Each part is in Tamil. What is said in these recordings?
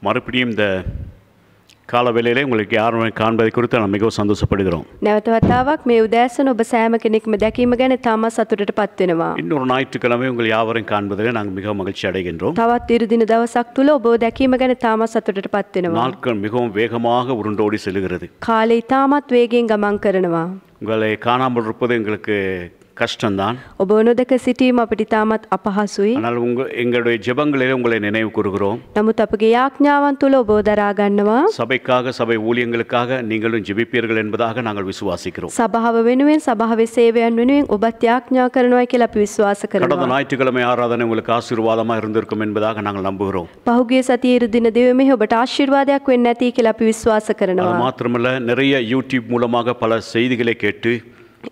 மறுபடியும் இந்த காலவேளையிலே உங்களுக்கு யாரும் காண்பதை குறித்து நாம் மிகவும் சந்தோஷப்படுகிறோம். නැවත වතාවක් මේ උදෑසන ඔබ සෑම කෙනෙක්ම දැකීම ගැන තාම සතුටටපත් වෙනවා. இன்னொரு ஞாயிற்றுக்கிழமை உங்கள் யாவரையும் காண்பதிலே நாங்கள் மிகவும் மகிழ்ச்சி அடைகின்றோம். තවත් ඉරිදින දවසක් තුල ඔබව දැකීම ගැන තාම සතුටටපත් වෙනවා. நாட்கள் மிகவும் வேகமாக உருண்டோடி செல்கிறது. කාලේ තාමත් වේගයෙන් ගමන් කරනවා. உங்களை காணாமல் இருப்பது எங்களுக்கு கஷ்டம்தான். ඔබ නොදක සිටීම අපිට තාමත් අපහසුයි. ஆனால் எங்களுடைய ஜெபங்களிலே உங்களை நினைவு கூறுகிறோம். නමුත් අපගේ යාඥාවන් තුල ඔබව දරා ගන්නවා. சபைக்காக சபை ஊழியங்களுக்காக நீங்களும் ஜெபிப்பீர்கள் என்பதாக நாங்கள் விசுவாசிக்கிறோம். සභාව වෙනුවෙන් සභාවේ සේවයන් වෙනුවෙන් ඔබත් යාඥා කරනවා කියලා අපි විශ්වාස கடந்த කරනවා. ஞாயிற்றுக்கிழமை ஆராதனை உங்களுக்கு ஆசீர்வாதமா இருந்திருக்கும் என்பதாக நாங்கள் நம்புகிறோம். පහුගිය සතියේ ඉරිදින දෙවමෙහි ඔබට ආශිර්වාදයක් වෙන්න ඇති කියලා අපි විශ්වාස அது කරනවා. மாத்திரமல்ல நிறைய யூடியூப் மூலமாக பல செய்திகளை கேட்டு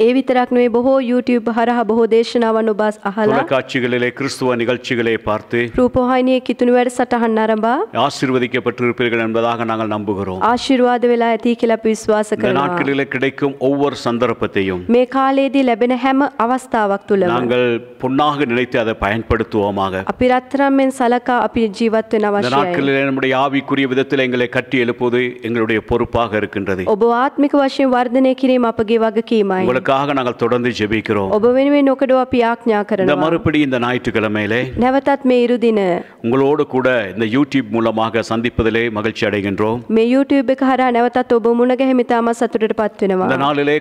ඒ විතරක් නෙවෙයි බොහෝ YouTube හරහා බොහෝ දේශනාවන් ඔබ අහලා தொலைக்காட்சிகளிலே கிறிஸ்துவ நிகழ்ச்சிகளை பார்த்து රූපවාහිනියේ කිතුණු වැඩසටහන් ආරම්භා ஆசீர்வதிக்கப்பட்டிருப்பீர்கள் என்பதாக நாங்கள் நம்புகிறோம். ආශිර්වාද වෙලා ඇති කියලා අපි විශ්වාස இந்த කරනවා. நாட்களிலே கிடைக்கும் ஒவ்வொரு சந்தர்ப்பத்தையும் මේ කාලයේදී ලැබෙන හැම අවස්ථාවක් තුලම நாங்கள் பொன்னாக நினைத்து அதை பயன்படுத்துவோமாக. අපි රත්තරන්ෙන් සලකා අපි ජීවත් වෙන இந்த අවශ්‍යයි. நாட்களிலே நம்முடைய ஆவிக்குரிய விதத்தில் எங்களை கட்டி எழுப்புவது எங்களுடைய பொறுப்பாக இருக்கின்றது. ඔබ ආත්මික වශයෙන් වර්ධනය කිරීම අපගේ වගකීමයි. உங்களுக்காக நாங்கள் தொடர்ந்து ஜெபிக்கிறோம். ඔබ වෙනුවෙන් ඔකඩ අපි යාඥා இந்த කරනවා. மறுபடி இந்த ஞாயிற்றுக்கிழமையிலே නැවතත් මේ ඉරුදින உங்களோடு கூட இந்த யூடியூப் மூலமாக சந்திப்பதிலே மகிழ்ச்சி அடைகின்றோம். මේ YouTube එක හරහා නැවතත් ඔබ මුණ ගැහිමි තාම සතුටටපත් இந்த වෙනවා. நாளிலே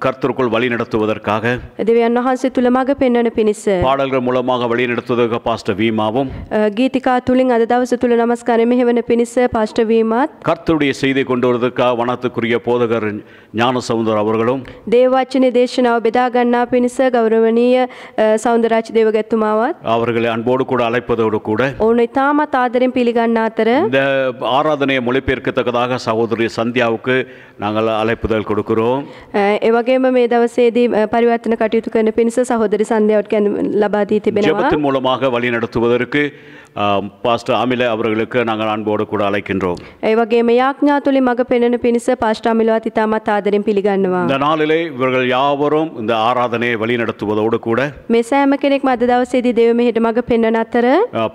கர்த்தருக்குள் வழி நடத்துவதற்காக දෙවියන් වහන්සේ තුල මඟ පෙන්වන පිණිස பாடல்கள் மூலமாக வழி நடத்துவதற்கு பாஸ்டர் வீமாவும் ගීතිකා තුලින් අද දවස තුල නමස්කාරය මෙහෙවන පිණිස පාස්ටර් වීමත් கர்த்தருடைய செய்தி கொண்டு வருவதற்காக வனத்துக்குரிய போதகர் ஞான சவுந்தர் அவர்களும் දේව වචනේ දේශනාව බෙදා ගන්නා පිණිස ගෞරවනීය සෞන්දරාජ් දේවගැතුමාවත් அவர்களை அன்போடு கூட அழைப்பதோடு கூட ඔවුන් ඉතාමත් ආදරෙන් පිළිගන්න අතර இந்த ஆராதனையை மொழிபெயர்க்கத்தக்கதாக சகோதரி சந்தியாவுக்கு நாங்கள் அழைப்புதல் கொடுக்கிறோம். ඒ වගේම මේ දවසේදී පරිවර්තන කටයුතු කරන පිණිස සහෝදරි සන්ධ්‍යාවට ලබා දී තිබෙනවා. ஜெபத்தின் மூலமாக வழி நடத்துவதற்கு பாஸ்டர் ஆமில அவர்களுக்கு நாங்கள் அன்போடு கூட அழைக்கின்றோம். ඒ වගේම යාඥා තුලින් මඟ පෙන්වන පිණිස පාස්ටර් අමිලවත් ඉතාමත් ආදරෙන් පිළිගන්නවා. இந்த நாளிலே இவர்கள் யாவரும் இந்த ஆராதனையை வழி நடத்துவதோடு கூட මේ සෑම කෙනෙක්ම අද දවසේදී දේව මෙහෙට මඟ පෙන්වන අතර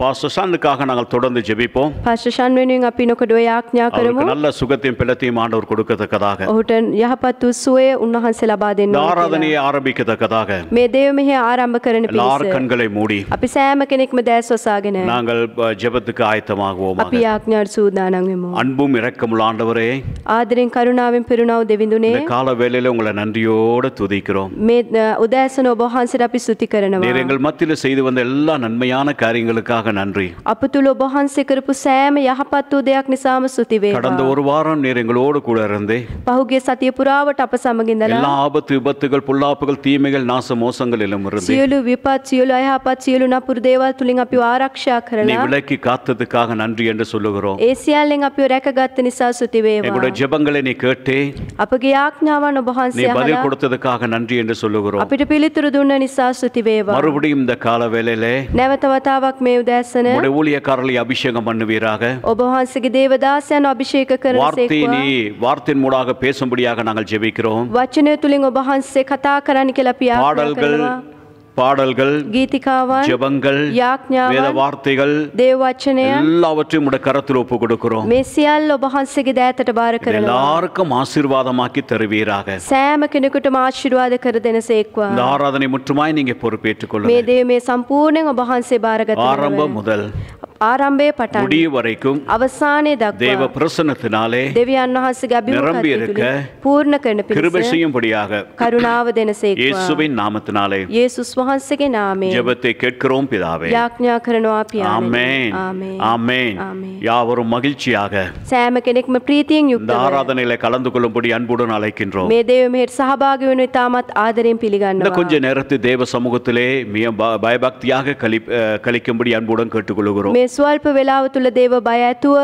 பாஸ்டர் ஷானுக்காக நாங்கள் தொடர்ந்து ஜெபிப்போம். පාස්ටර් ෂන් වෙනුවෙන් අපි නොකඩුව යාඥා කරමු. அவருக்கு நல்ல சுகத்தையும் பிளத்தையும் ஆண்டவர் கொடுக்கத்தக்கதாக ඔහුට යහපත් වූ සුවය උන්වහන්සේ ලබා දෙන්න இந்த ඕන කියලා. ஆராதனையை ஆரம்பிக்கத்தக்கதாக මේ දේව මෙහෙ ආරම්භ කරන எல்லார் පිණිස கண்களை மூடி අපි සෑම කෙනෙක්ම දැස් වසාගෙන நாங்கள் ஜெபத்துக்கு ஆயத்தமாகுவோமாக. අපි යාඥාට සූදානම් වෙමු. அன்பும் இரக்கமுள்ள ஆண்டவரே, ආදරෙන් කරුණාවෙන් පිරුණව දෙවිඳුනේ இந்த கால வேளையில உங்களை நன்றியோடு துதிக்கிறோம். මේ උදෑසන ඔබ වහන්සේට අපි ස්තුති කරනවා. நீர் எங்கள் மத்தியில் செய்து வந்த எல்லா நன்மையான காரியங்களுக்காக நன்றி. අප තුල ඔබ වහන්සේ කරපු සෑම යහපත් වූ දෙයක් නිසාම ස්තුති கடந்த වේවා. ஒரு வாரம் நீர் எங்களோடு கூட இருந்து පහුගිය සතිය පුරාවට අප සමග எல்லா ඉඳලා ஆபத்து விபத்துகள் பொல்லாப்புகள் தீமைகள் நாச மோசங்களிலும் இருந்து සියලු විපත් සියලු අයහපත් සියලු නපුරු දේවල් තුලින් අපිව ආරක්ෂා நீ කරලා விலக்கி காத்ததுக்காக நன்றி என்று சொல்லுகிறோம். ඒ සියල්ලෙන් අපිව රැකගත්ත නිසා ස්තුති වේවා. எங்களுடைய ஜெபங்களை நீ கேட்டு අපගේ යාඥාවන් ඔබ වහන්සේ நீ பதில் අහලා கொடுத்ததுக்காக நன்றி என்று சொல்லுகிறோம். අපිට පිළිතුරු දුන්න නිසා ස්තුති වේවා. மறுபடியும் இந்த கால வேளையிலே නැවත වතාවක් මේ උදෑසන உடைய ஊழியக்காரர்களை அபிஷேகம் பண்ணுவீராக. ඔබ වහන්සේගේ දේවදාසයන් අභිෂේක வார்த்தை කරනසේක්වා. நீ வார்த்தையின் மூலமாக பேசும்படியாக நாங்கள் ஜெபிக்கிறோம். වචනය තුලින් ඔබ වහන්සේ කතා කරන්න කියලා අපි යාඥා பாடல்கள் කරනවා. பாடல்கள் ගීතිකාවන් ஜெபங்கள் வேத යාඥාවන් வார்த்தைகள் දේව වචනය எல்லாவற்றையும் உடைய கரத்தில் ஒப்பு கொடுக்கிறோம். මේ සියල්ල ඔබ වහන්සේගේ දෑතට බාර කරනවා. எல்லாருக்கும் ஆசீர்வாதமாக்கி தருவீராக. සෑම කෙනෙකුටම ආශිර්වාද කර දෙනසේක්වා. இந்த ஆராதனை முற்றுமாய் நீங்க பொறுப்பேற்றுக் මේ கொள்ளுங்கள். දේ මේ සම්පූර්ණයෙන් ඔබ වහන්සේ බාරගත ஆரம்பம் முதல் ආරම්භයේ පටන් முடிவு வரைக்கும் අවසානයේ தேவ දක්වා பிரசன்னத்தினாலே දෙවියන් වහන්සේගේ நிரம்பி අභිමුඛත්වය இருக்க තුලින් පූර්ණ කරන கிருபை පිණිස செய்யும்படியாக කරුණාව දෙනසේක්වා. இயேசுவின் நாமத்தினாலே යේසුස් වහන්සේගේ නාමයෙන් ஜெபத்தை கேட்கிறோம் பிதாவே. යාඥා කරනවා පියාණනි. ஆமென் ආමේන්. ஆமென். ஆமென். யாவரும் மகிழ்ச்சியாக සෑම කෙනෙක්ම ප්‍රීතියෙන් இந்த යුක්තව ஆராதனையில கலந்து கொள்ளும்படி அன்புடன் அழைக்கின்றோம். මේ දේව මෙහෙට සහභාගී වෙනු ඉතාමත් ආදරෙන් இந்த පිළිගන්නවා. கொஞ்ச நேரத்தில் தேவ சமூகத்திலே மிக பயபக்தியாக கழிக்கும்படி அன்புடன் கேட்டுக்கொள்கிறோம். මේ ස්වල්ප වේලාව තුල දේව බය ඇතුව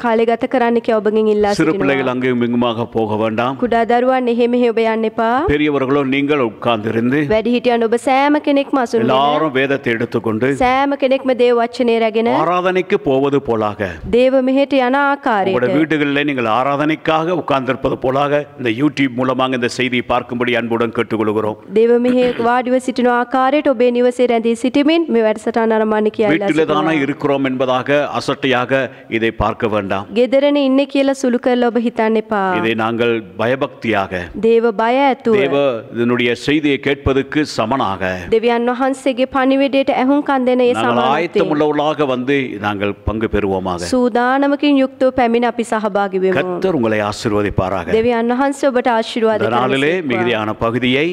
කාලය ගත කරන්න කියලා ඔබගෙන් ඉල්ලා சிறு සිටිනවා. பிள்ளைகள் அங்கேயும் இங்குமாக போக வேண்டாம். කුඩා දරුවන් එහෙ මෙහෙ ඔබ යන්න එපා. பெரியவர்களோ நீங்கள் உட்கார்ந்திருந்து වැඩිහිටියන් ඔබ සෑම කෙනෙක්ම අසුන්ගෙන எல்லாரும் வேதத்தை எடுத்துக்கொண்டு සෑම කෙනෙක්ම දේව වචනේ රැගෙන ஆராதனைக்கு போவது போலாக දේව මෙහෙට යන உங்களுடைய ආකාරයට வீடுகளில் நீங்கள் ஆராதனைக்காக உட்கார்ந்திருப்பது போலாக இந்த யூடியூப் மூலமாக இந்த செய்தியை பார்க்கும்படி அன்புடன் கேட்டுக்கொள்கிறோம். දේව මෙහෙ වාඩිව සිටින ආකාරයට ඔබේ නිවසේ රැඳී සිටීමෙන් මේ වැඩසටහන ආරම්භ வீட்டிலே தானே කියලා இருக்கிறோம் என்பதாக அசட்டையாக இதை பார்க்க வேண்டாம். ගෙදරනේ ඉන්නේ කියලා සුළු කරලා ඔබ හිතන්න එපා. இதை நாங்கள் பயபக்தியாக දේව බය ඇතුව தேவ இதனுடைய செய்தியை கேட்பதற்கு சமனாக දෙවියන් වහන්සේගේ පණිවිඩයට ඇහුම්කන් දෙන ඒ நாங்கள் සමානත්වයෙන් ஆயத்தமுள்ளவர்களாக வந்து நாங்கள் பங்கு பெறுவோமாக. සූදානමකින් යුක්තව පැමිණ අපි සහභාගී වෙමු. கர்த்தர் உங்களை ஆசீர்வதிப்பாராக. දෙවියන් වහන්සේ ඔබට ආශිර්වාද இந்த நாளிலே කරනවා. மிகுதியான பகுதியை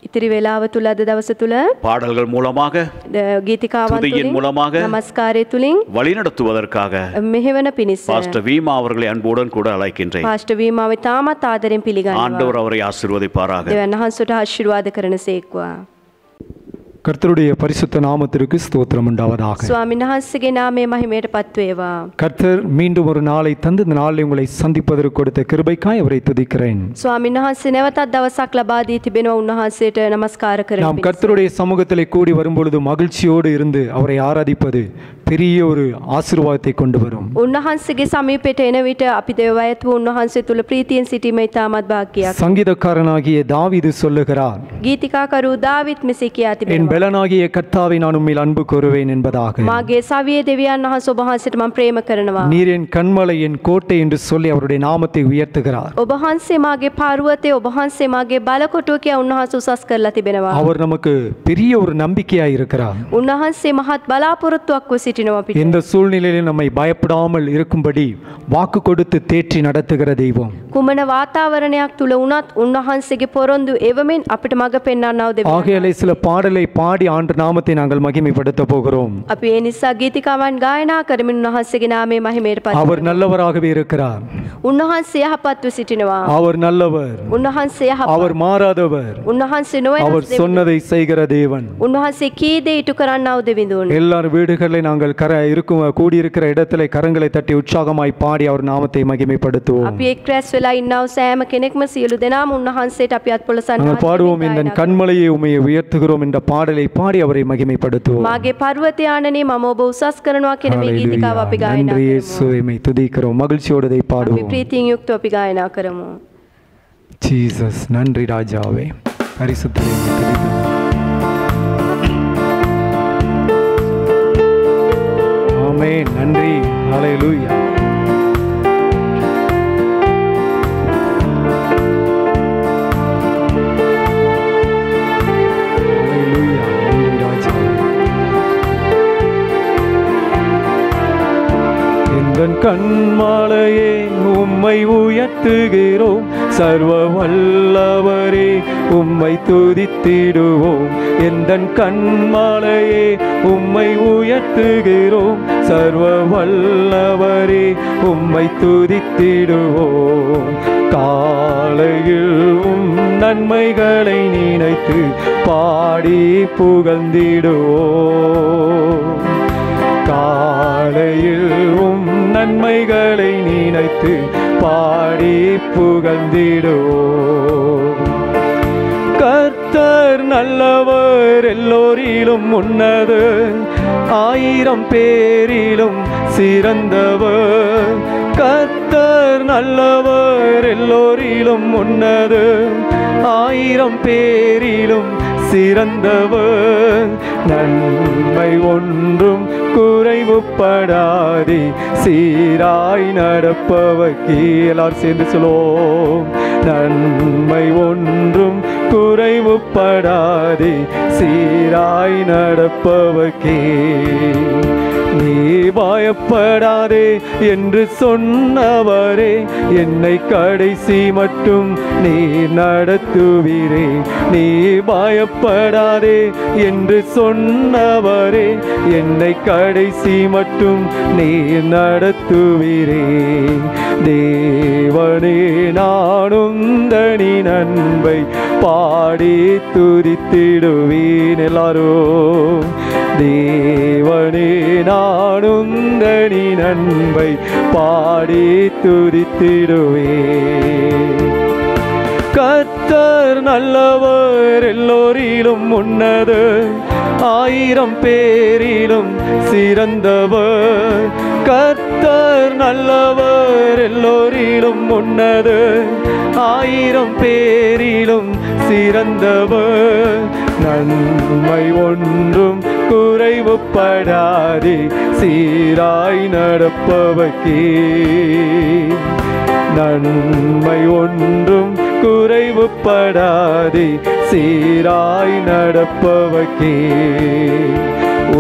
ඉතිරි වේලාව තුල අද දවස තුල பாடல்கள் மூலமாக ගීතිකාවන් துதியின் තුලින් மூலமாக නමස්කාරය තුලින් வழிநடத்துவதற்காக මෙහෙවන පිණිස பாஸ்டர் வீமா அவர்களை அன்புடன் கூட அழைக்கின்றேன். පාස්ටර් වීමාවේ තාමත් ආදරෙන් පිළිගන්නවා. ஆண்டவர் அவரை ஆசீர்வதிப்பாராக. දෙවියන් වහන්සේට ආශිර්වාද කරනසේක්වා. கர்த்தருடைய பரிசுத்த நாமத்திற்கு ஸ்தோத்திரம் உண்டாவதாக. ස්වාමීන් වහන්සේගේ නාමයේ මහිමයට පත් වේවා. கர்த்தர் மீண்டும் ஒரு நாளை தந்து இந்த நாளில் உங்களை சந்திப்பதற்கு கொடுத்த கிருபைக்காய் அவரை துதிக்கிறேன். ස්වාමීන් වහන්සේ නැවතත් දවසක් ලබා දී තිබෙනවා. උන්වහන්සේට නමස්කාර කරන நாம் கர்த்தருடைய சமூகத்திலே கூடி வரும்பொழுது மகிழ்ச்சியோடு இருந்து அவரை ஆராதிப்பது பெரிய ஒரு ஆசீர்வாதத்தை கொண்டு வரும். උන්වහන්සේගේ සමීපයට එන විට අපි දේවයතු උන්වහන්සේ තුල ප්‍රීතියෙන් සිටීම ඉතාමත් භාග්‍යයක්. சங்கீதக்காரனாகிய தாவீது சொல்லுகிறார், ගීතිකාකරු දාවිත් මෙසේ කියා என் තිබෙනවා. பலனாகிய கர்த்தாவை நான் உம்மில் அன்பு கூறுவேன் என்பதாக. මාගේ සවියේ දෙවියන් වහන්සේ ඔබ වහන්සේට මම ප්‍රේම කරනවා. நீர் என் கண்மலை என் கோட்டை என்று சொல்லி அவருடைய நாமத்தை உயர்த்துகிறார். ඔබ වහන්සේ මාගේ පාරුවතේ ඔබ වහන්සේ මාගේ බලකොටුව කියා උන්වහන්සේ උසස් කරලා තිබෙනවා. அவர் நமக்கு பெரிய ஒரு நம்பிக்கையாய் இருக்கிறார். උන්වහන්සේ මහත් බලාපොරොත්තුවක් සිටිනවා අපිට. எந்த சூழ்நிலையிலும் நம்மை பயப்படாமல் இருக்கும்படி வாக்கு கொடுத்து தேற்றி நடத்துகிற தெய்வம். කුමන වාතාවරණයක් තුල වුණත් උන්වහන්සේගේ පොරොන්දු එවමින් අපිට මඟ පෙන්වන්නව දෙවියන්. ஆகையாலே சில பாடலை பாடி ஆண்டு நாமத்தை நாங்கள் மகிமைப்படுத்த போகிறோம். අපි ඒ නිසා ගීතිකාවන් ගායනා කරමින් උන්වහන්සේගේ නාමයේ මහිමයට පත් அவர் நல்லவராகவே இருக்கிறார். උන්වහන්සේ යහපත්ව සිටිනවා. அவர் நல்லவர். උන්වහන්සේ යහපත්. அவர் மாறாதவர். උන්වහන්සේ அவர் නොවැළස් දෙවියන්. சொன்னதை செய்கிற தேவன். උන්වහන්සේ කී දේ ඉටු කරන්නව දෙවිඳුන්. எல்லார் வீடுகளில் நாங்கள் கூடியிருக்கிற இடத்திலே கரங்களை தட்டி உற்சாகமாய் பாடி அவர் நாமத்தை மகிமைப்படுத்துவோம். අපි එක් රැස් වෙලා ඉන්නව සෑම කෙනෙක්ම සියලු දෙනාම උන්වහන්සේට අපි අත්පොළසන් நாங்கள் பாடுவோம், இந்த கண்மலையை உம்மை உயர்த்துகிறோம் என்ற பாடலை பாடி அவரை மகிமைப்படுத்துவோம். මාගේ පර්වතය ආනනේ මම ඔබ උසස් කරනවා කියන මේ ගීතිකාව අපි ගායනා நன்றி කරමු. இயேசுவே, உம்மை துதிக்கிறோம், மகிழ்ச்சியோடு இதை අපි பாடுவோம். ප්‍රීතියෙන් යුක්තව අපි ගායනා කරමු. ஜீசஸ், நன்றி ராஜாவே, பரிசுத்தரே, உம்மை துதிக்கிறோம். ஆமென், நன்றி, ஹல்லேலூயா. ஹல்லேலூயா, நன்றி ராஜாவே. எந்தன் கண்மாலையே உம்மை உயர்த்துகிறோம், சர்வ வல்லவரே உம்மை துதித்திடுவோம். எந்தன் கண்மாலையே உம்மை உயர்த்துகிறோம், சர்வ வல்லவரே உம்மை துதித்திடுவோம். காலையில் உம் நன்மைகளை நினைத்து பாடி புகழ்ந்திடுவோம். காலையில் உம் நன்மைகளை நினைத்து பாடி புகழ்ந்திடுவோம். கர்த்தர் நல்லவர், எல்லோரிலும் உன்னதர், 1000 பேரிலும் சிறந்தவர். கர்த்தர் நல்லவர், எல்லோரிலும் உன்னதர், 1000 பேரிலும் சிறந்தவர். நன்மை ஒன்றும் குறைவுபடாதே, சீராய் நடப்பவர். எல்லாரும் சேர்ந்து சொல்லுவோம், நன்மை ஒன்றும் குறைவுபடாதே, சீராய் நடப்பவர்க்கே. நீ பயப்படாதே என்று சொன்னவரே, என்னை கடைசி மட்டும் நீ நடத்துவீரே. நீ பயப்படாதே என்று சொன்னவரே, என்னை கடைசி மட்டும் நீ நடத்துவீரே. தேவனே, நானும் தனி நன்மை பாடி துதித்திடுவேன். எல்லாரும், தேவனே, நானும் தனி நன்மை பாடி துதித்திடுவேன். கர்த்தர் நல்லவர், எல்லோரிலும் உன்னதர், 1000 பேரிலும் சிறந்தவர். கர்த்தர் நல்லவர், எல்லோரிலும் உன்னதர், 1000 பேரிலும் சிறந்தவர். நன்மை ஒன்றும் குறைவுபடாதே சீராய் நடப்பவர்க்கே நன்மை ஒன்றும் குறைவுபடாதே சீராய் நடப்பவர்க்கே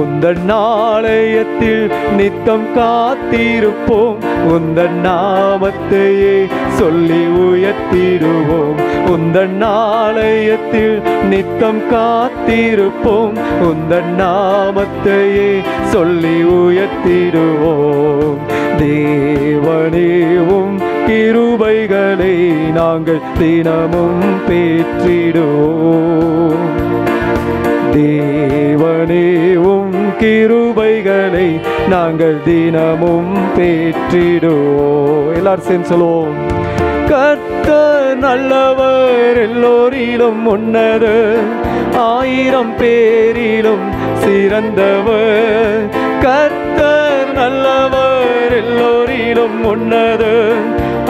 உந்தன் ஆலயத்தில் நித்தம் காத்திருப்போம் உந்தன் நாமத்தையே சொல்லி உயர்த்திடுவோம் உந்தன் ஆலயத்தில் நித்தம் காத்திருப்போம் உந்தன் நாமத்தையே சொல்லி உயர்த்திடுவோம் தேவனேவும் கிருபைகளை நாங்கள் தினமும் பெற்றிடுவோம் தேவனேவும் கிருபைகளை நாங்கள் தினமும் பெற்றிடுவோம் எல்லாரும் சேர்ந்து சொல்லுவோம் கர்த்தர் நல்லவர் எல்லோரிலும் உன்னதர் 1000 பேரிலும் சிறந்தவர் கர்த்தர் நல்லவர் எல்லோரிலும் உன்னதர்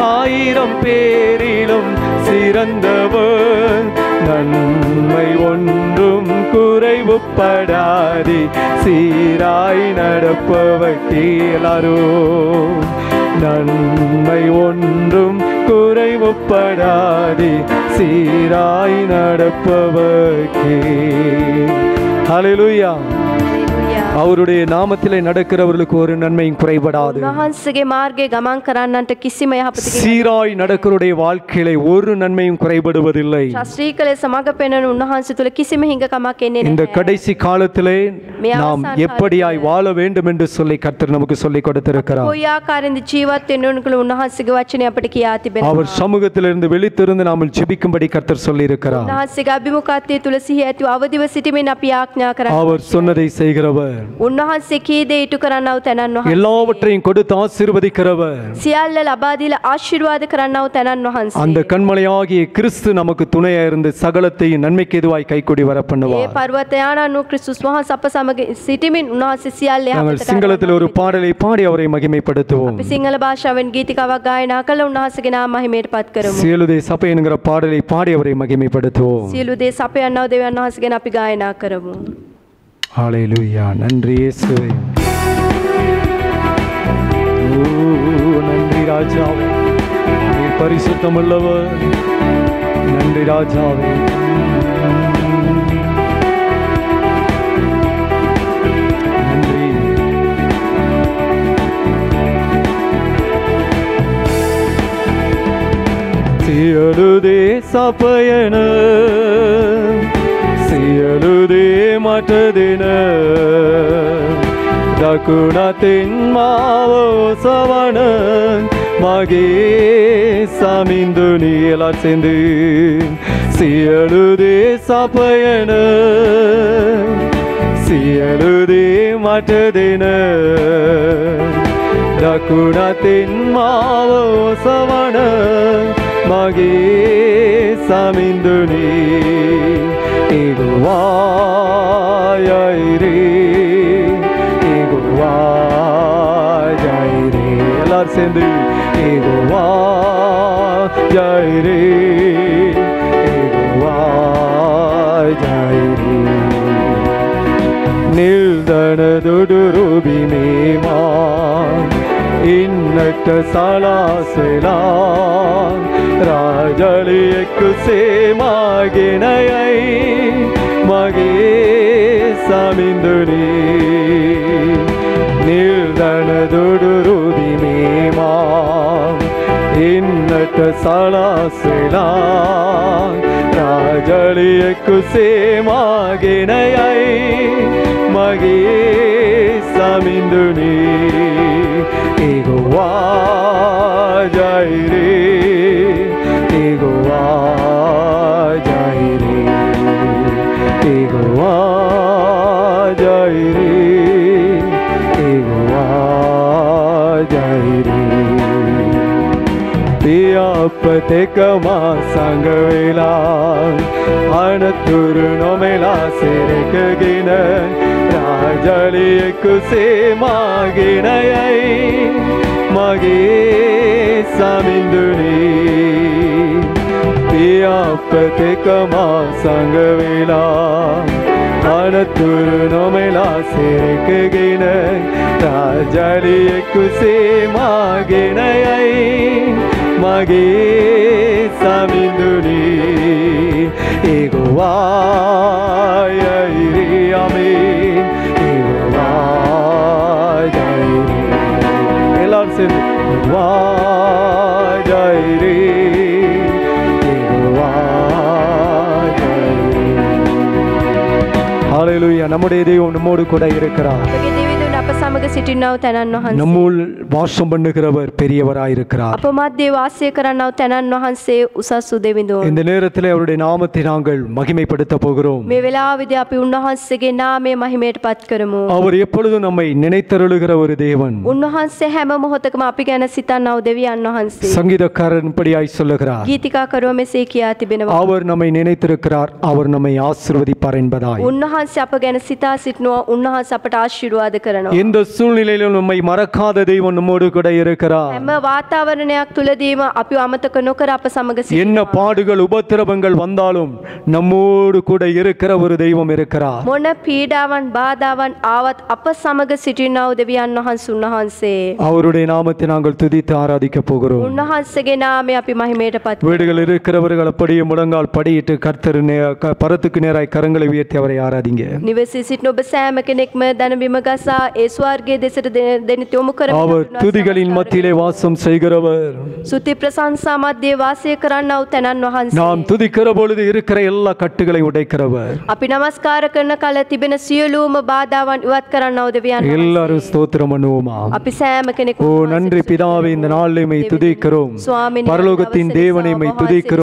1000 பேரிலும் சிறந்தவர் நன்மை ஒன்றும் குறைவுபடாதே சீராய் நடப்பவர்க்கே எல்லாரும் நன்மை ஒன்றும் குறைவுபடாதே சீராய் நடப்பவர்க்கே ஹல்லேலூயா அவருடைய நாமத்திலே நடக்கிறவர்களுக்கு ஒரு நன்மையும் குறைபடாது උන්වහන්සේගේ මාර්ගයේ ගමන් කරන්නන්ට කිසිම යහපතකින් சீராய் நடக்கிறவருடைய வாழ்க்கையிலே ஒரு நன்மையும் குறைபடுவதில்லை ශාස්ත්‍රීය සමග පෙනෙන උන්වහන්සේ තුල කිසිම හිඟකමක් එන්නේ இந்த නැහැ. கடைசி காலத்திலே நாம் எப்படியாய் வாழ வேண்டும் என்று சொல்லி கர்த்தர் நமக்கு சொல்லிக் கொடுத்திருக்கிறார் කොයි ආකාරයෙන්ද ජීවත් වෙන්න ඕන කියලා උන්වහන්සේගේ වචනේ අපිට කියා තිබෙනවා. அவர் சமூகத்திலிருந்து விழித்திருந்து நாம் ஜெபிக்கும்படி கர்த்தர் சொல்லி இருக்கிறார் උන්වහන්සේගේ අභිමුඛත්වයේ තුල සිහිය ඇතිව අවදිව සිටීමෙන් අපි ආඥා කරනවා. அவர் சொன்னதை செய்கிறவர் උන්වහන්සේ කී දේ ඉටු කරන්නව තැනන් වහන්සේ. எல்லாவற்றையும் கொடுத்து ஆசீர்வதிக்கிறவர் සියල්ල ලබා දීලා ආශිර්වාද කරන්නව තැනන් වහන්සේ. அந்த கண்மலையாகிய கிறிஸ்து நமக்கு துணையா இருந்து சகலத்தையும் நன்மைக்கு எதுவாய் கைகூடி வர ඒ பண்ணுவார் පර්වතයාණන් වූ ක්‍රිස්තුස් වහන්සේ අප සමග සිටීමෙන් උන්වහන්සේ සියල්ල நாங்கள் යහපත சிங்களத்தில் ஒரு பாடலை பாடி அவரை மகிமைப்படுத்துவோம் අපි සිංහල භාෂාවෙන් ගීතිකාවක් ගායනා කළ උන්වහන්සේගේ නාම මහිමයට පත් කරමු. සියලුදේ සපය என்கிற பாடலை பாடி அவரை மகிமைப்படுத்துவோம் සියලු දේ සපයන්නව දෙවියන් වහන්සේගෙන් අපි ගායනා කරමු. ஹல்லேலூயா நன்றி இயேசுவே ஓ நன்றி ராஜாவே நீர் பரிசுத்தமுள்ளவர் நன்றி ராஜாவே நன்றி සියලුදේ සපයන සියලුදේ මට දෙන දකුණතින් මාව ඔසවන මගේ සමිඳුනි එලත් සිඳු සියලුදේ සපයන සියලුදේ මට දෙන දකුණතින් මාව ඔසවන මගේ සමිඳුනි ඒගොවා යයිරේ ඒගොවා යයිරේ எல்லாரும் சேர்ந்து ඒගොවා යයිරේ ඒගොවා යයිරේ නිල්දන දුඩුරු බිමේමා ඉන්නට සලාසලා රාජලියෙකු සේමාගෙනයයි මගේ සමිඳුනි නිල්දන දුඩුරු බිමේමා ඉන්නට සලාසලා රාජලියෙකු සේමාගෙනයයි මගේ සමිඳුනි ඒගොවා ජයිරේ ඒගොවා ජයිරේ ඒගොවා ජයිරේ ඒගොවා ජයිරේ පියාපතෙකමා සංගවෙලා අනතුරු නොමෙලා සෙරකගෙන රාජලියෙකු සේමාගෙනයයි මගේ සමිඳුනි පිය අපතකමා සංගවෙලා අනතුරු නොමෙලා සෙරකගෙන රාජලිය කුසේ මාගෙන යයි මගේ සමිඳුනි ඒගොවායයිරි අමේ ඒගොවායයිරි எல்லாரும் சேர்ந்து வாஜைரே ஹalleluya நம்முடைய தெய்வம் நம்மோடு கூட இருக்கிறார் අපගේ දෙවිඳුන් අප සමග සිටින්නව තැනන් වහන්සේ நம்முள் வாசம் பண்ணுகிறவர் பெரியவராய் இருக்கிறார் අප මැද්දේ වාසය කරන්නව තැනන් වහන්සේ උසස් දෙවිඳුන් இந்த நேரத்தில் அவருடைய நாமத்தை நாங்கள் மகிமைப்படுத்த போகிறோம் මේ වෙලාවේදී අපි උන්වහන්සේගේ නාමය මහිමයට පත් කරමු அவர் எப்பொழுதும் நம்மை நினைத்தருளுகிற ஒரு தேவன் උන්වහන්සේ හැම මොහොතකම අපි ගැන සිතන්නව දෙවියන් වහන්සේ சங்கீதக்காரன் இப்படியாய் சொல்லுகிறார் ගීතිකාකරුවා මෙසේ කියා තිබෙනවා அவர் நம்மை நினைத்திருக்கிறார் அவர் நம்மை ஆசீர்வதிப்பார் என்பதாய் උන්වහන්සේ අප ගැන සිතා සිටනවා උන්වහන්සේ අපට ආශිර්වාද කරනවා எந்த சூழ்நிலையிலும் நம்மை மறக்காத தெய்வம் நம்மோடு கூட இருக்கிறார் හැම වාතාවරණයක් තුලදීම අපිව අමතක නොකර අප සමග என்ன සිටිනවා பாடுகள் உபத்திரவங்கள் வந்தாலும் நம்மோடு கூட இருக்கிற ஒரு தெய்வம் இருக்கிறார் මොන පීඩාවන් බාධාවන් ආවත් අප සමග සිටිනව දෙවියන් වහන්සේ උන්වහන්සේ அவருடைய நாமத்தை நாங்கள் துதித்து ஆராதிக்க போகிறோம் උන්වහන්සේගේ නාමය අපි මහිමයට පත් வீடுகள் இருக்கிறவர்கள் அப்படியே முழங்கால் படியிட்டு கர்த்தர் பரத்துக்கு நேராய் கரங்களை உயர்த்தி அவரை ஆராதிங்க නිවසේ සිටින ඔබ සෑම කෙනෙක්ම දනබිම ගසා ඒ ස්වර්ගයේ දෙසට දෙනිත යොමු කරමින් அவர் துதிகளின் மத்தியிலே வாசம் செய்கிறவர் සුති ප්‍රශංසා මැද්දේ වාසය කරන්නව තැනන් වහන්සේ நாம் துதிக்கிற பொழுது இருக்கிற எல்லா கட்டுகளை உடைக்கிறவர் අපි නමස්කාර කරන කල තිබෙන සියලුම බාධාවන් ඉවත් කරන්නව දෙවියන් எல்லாரும் ஸ்தோத்திரம் பண்ணுவோமா අපි සෑම කෙනෙකු ஓ நன்றி பிதாவே இந்த நாளில் மை துதிக்கிறோம் பரலோகத்தின் தேவனை மை துதிக்கிறோம்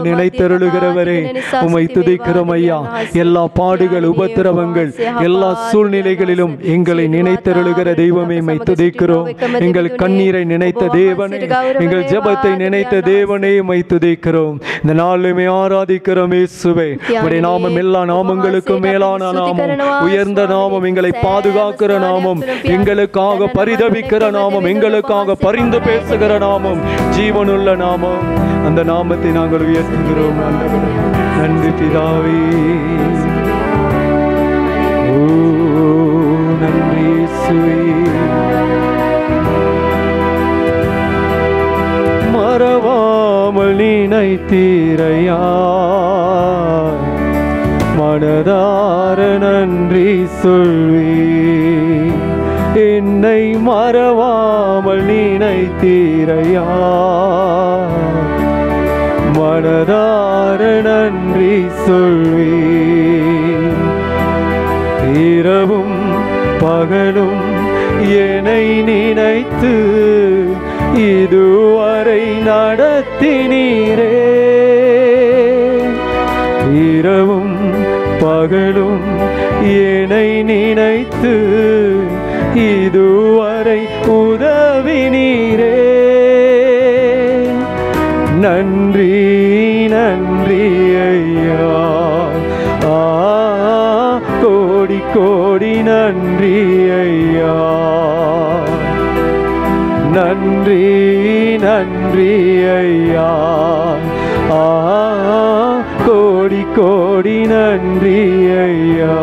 நினைத்தருளுகிறவரே உம்மை துதிக்கிறோம் ஐயா எல்லா பாடுகள் உபத்திரவங்கள் எல்லா சூழ்நிலைகளிலும் எங்களை நினைத்தருளுகிற தெய்வமே மை துதிக்கிறோம் எங்கள் கண்ணீரை நினைத்த தேவனே எங்கள் ஜெபத்தை நினைத்த தேவனே மை துதிக்கிறோம் இந்த நாளிலுமே ஆராதிக்கிறோம் இயேசுவே உம்முடைய நாமம் எல்லா நாமங்களுக்கும் மேலான நாமம் உயர்ந்த நாமம் எங்களை பாதுகாக்கிற நாமம் எங்களுக்காக பரிதபிக்கிற நாமம் எங்களுக்காக பரிந்து பேசுகிற நாமம் ஜீவனுள்ள நாமம் அந்த நாமத்தை நாங்கள் உயர்த்துகிறோம் நன்றி பிதாவே ஓ நன்றி இயேசுவே மறவாமல் நினைத்தீரையா மனதார நன்றி சொல்வே என்னை மறவாமல் நினைத்தீரையா மனதார நன்றி சொல்வே இரவும் பகலும் என்னை நினைத்து இதுவரை நடத்தினீரே இரவும் பகலும் என்னை நினைத்து இதுவரை உதவினீரே நன்றி நன்றி ஐயா கோடி கோடி நன்றி ஐயா நன்றி நன்றி ஐயா கோடி கோடி நன்றி ஐயா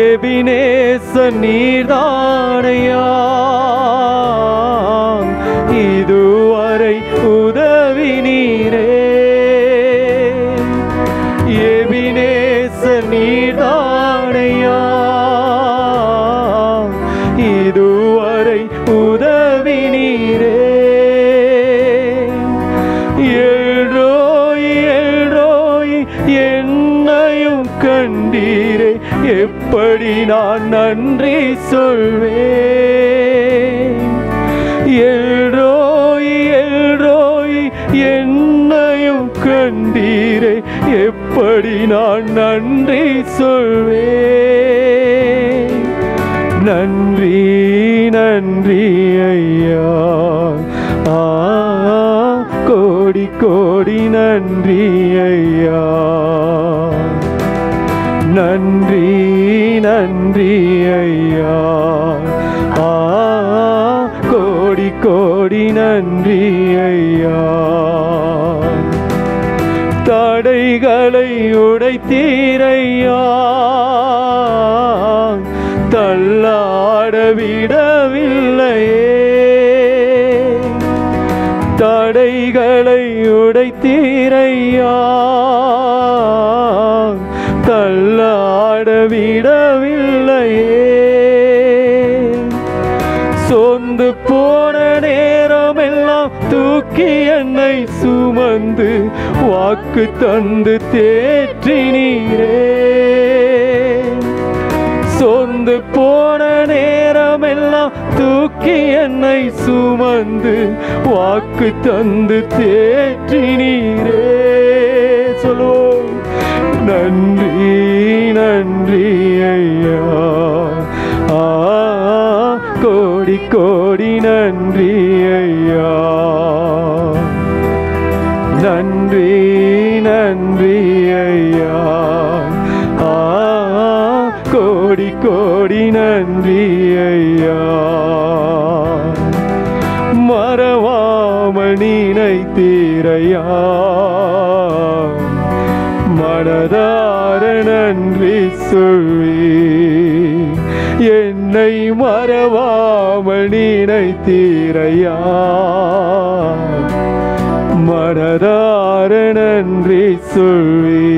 எபினேசர் நீர்தானையா இதுவரை உதவினீரே எபினேசர் நீர்தானையா இதுவரை உதவினீரே எல்ரோய் எல்ரோய் என்னையும் கண்டீரே எப்படி நான் நன்றி சொல்வேன் எல்ரோய் எல்ரோய் என்னையும் கண்டீரே எப்படி நான் நன்றி சொல்வேன் நன்றி நன்றி ஐயா கோடி கோடி நன்றி ஐயா நன்றி நன்றி ஐயா கோடி கோடி நன்றி ஐயா தடைகளை உடைத்தீரையா, தள்ளாட விடவில்லையே. தடைகளை உடைத்தீரையா, தள்ளாட விடவில்லையே. சோர்ந்து போன நேரமெல்லாம் தூக்கி என்னை சுமந்து வாக்கு தந்து தேற்றினீரே. சோர்ந்து போன நேரமெல்லாம் தூக்கி என்னை சுமந்து வாக்கு தந்து தேற்றினீரே. சொல்லுவோம், நன்றி நன்றி ஐயா, கோடி கோடி நன்றி ஐயா. நன்றி நன்றி ஐயா, கோடி கோடி நன்றி ஐயா. மறவாமல் நினைத்தீரையா, மனதார நன்றி சொல்லி என்னை மறவாமல் நினைத்தீரையா, மனதார நன்றி சொல்லி.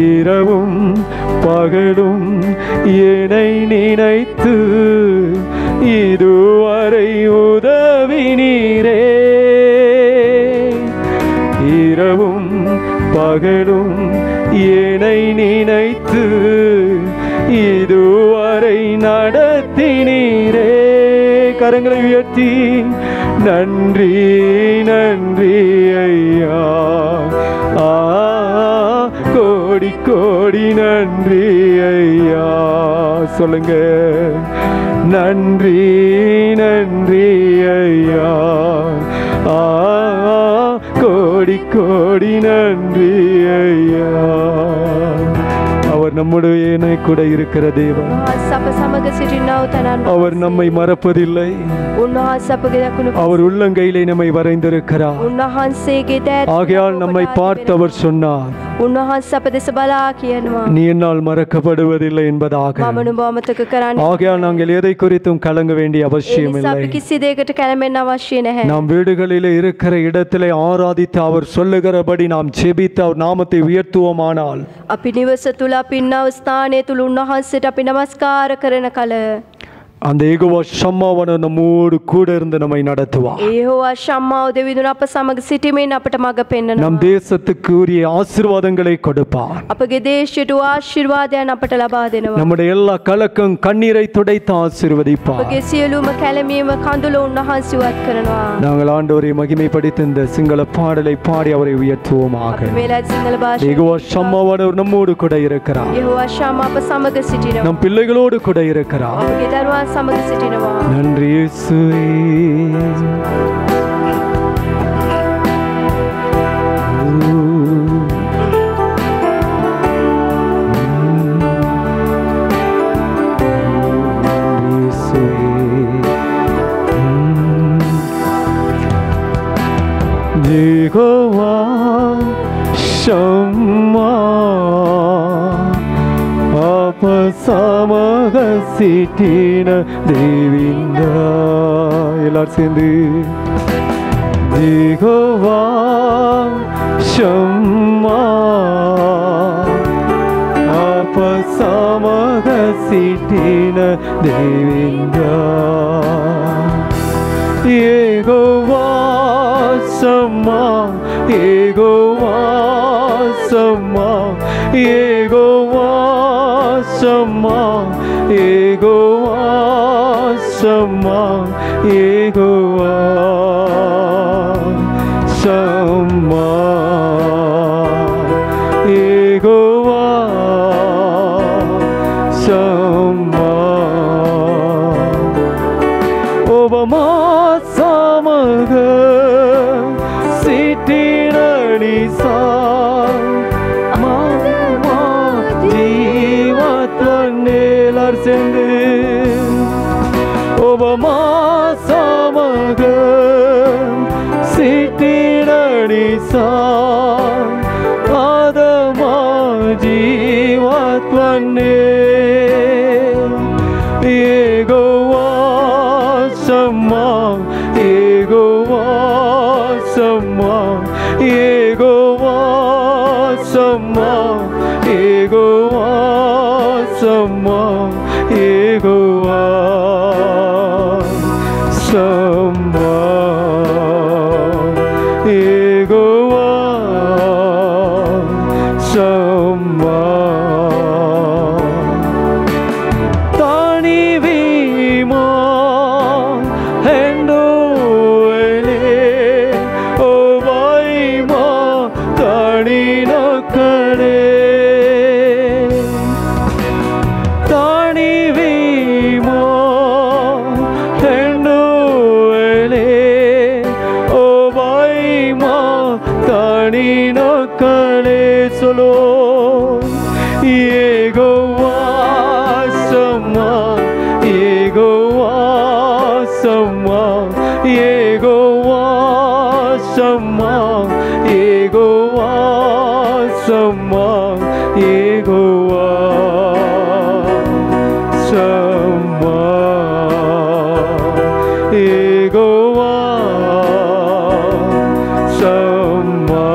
இரவும் பகலும் என்னை நினைத்து இதுவரை உதவினீரே. இரவும் பகலும் என்னை நினைத்து இதுவரை நடத்தினீரே. கரங்களை உயர்த்தி நன்றி நன்றி ஐயா, கோடி கோடி நன்றி ஐயா. சொல்லுங்க, நன்றி நன்றி ஐயா, கோடி கோடி நன்றி ஐயா. அவர் நம்முடைய கூட இருக்கிற தேவன். அவர் நம்மை மறப்பதில்லை. அவர் உள்ளங்கையிலே நம்மை வரைந்திருக்கிறார். ஆகையால் நம்மை பார்த்து அவர் சொன்னார், நீ என்னால் மறக்கப்படுவதில்லை என்பதாக. ஆகையால் நாங்கள் எதை குறித்தும் கலங்க வேண்டிய அவசியம் இல்லை. நாம் வீடுகளில் இருக்கிற இடத்திலே ஆராதித்து அவர் சொல்லுகிறபடி நாம் ஜெபித்து அவர் நாமத்தை உயர்த்துவோமானால், அந்த யெகோவா ஷம்மாவன நம்மோடு கூட இருந்து நம்மை நடத்துவார். யெகோவா ஷம்மாව දෙවිඳුන අප සමග සිටීමෙන් අපට මඟ පෙන්වනවා. நம் தேசத்துக்கு உரிய ஆசீர்வாதங்களை கொடுப்பார். අපගේ දේශයට ආශිර්වාදයන් අපට ලබා දෙනවා. நம்முடைய எல்லா கலக்கம் கண்ணீரை துடைத்து ஆசீர்வதிப்பார். අපගේ සියලුම කැළඹීම කඳුල උන්වහන්සේ වත් කරනවා. நாங்கள் ஆண்டவரை மகிமைப்படுத்தி இந்த சிங்கள பாடலை பாடி அவரை உயர்த்துவோமாக. யெகோவா ஷம்மாவன நம்மோடு கூட இருக்கிறார். யெகோவா ஷம்மா අප සමග සිටිනවා. நம் பிள்ளைகளோடு கூட இருக்கிறார். අපගේ දරුවන් සමග සිටිනවා. நன்றி இயேசுவே. யெகோவா ஷம்மா அப்ப சமக சிட்டின தேவிந்தா. எல்லாரும் சேர்ந்து யெகோவா ஷம்மா அப்ப சமக சிட்டின தேவிந்தா. யெகோவா ஷம்மா, யெகோவா ஷம்மா, யெகோவா ஷம்மா, யெகோவா ஷம்மா, யெகோவா ஷம்மா, யெகோவா ஷம்மா. ஒபமா சமக சிட்டினி சா சேர்ந்து ஒபமா சமக சிட்டினி சா Sama Yehovah Sama Yehovah Sama Tani Vima Hendoele Ovaima Tani Nakare Solo Yehovah Sama Yehovah Sama Yehovah Sama Yehovah Sama Yehovah Sama Yehovah Sama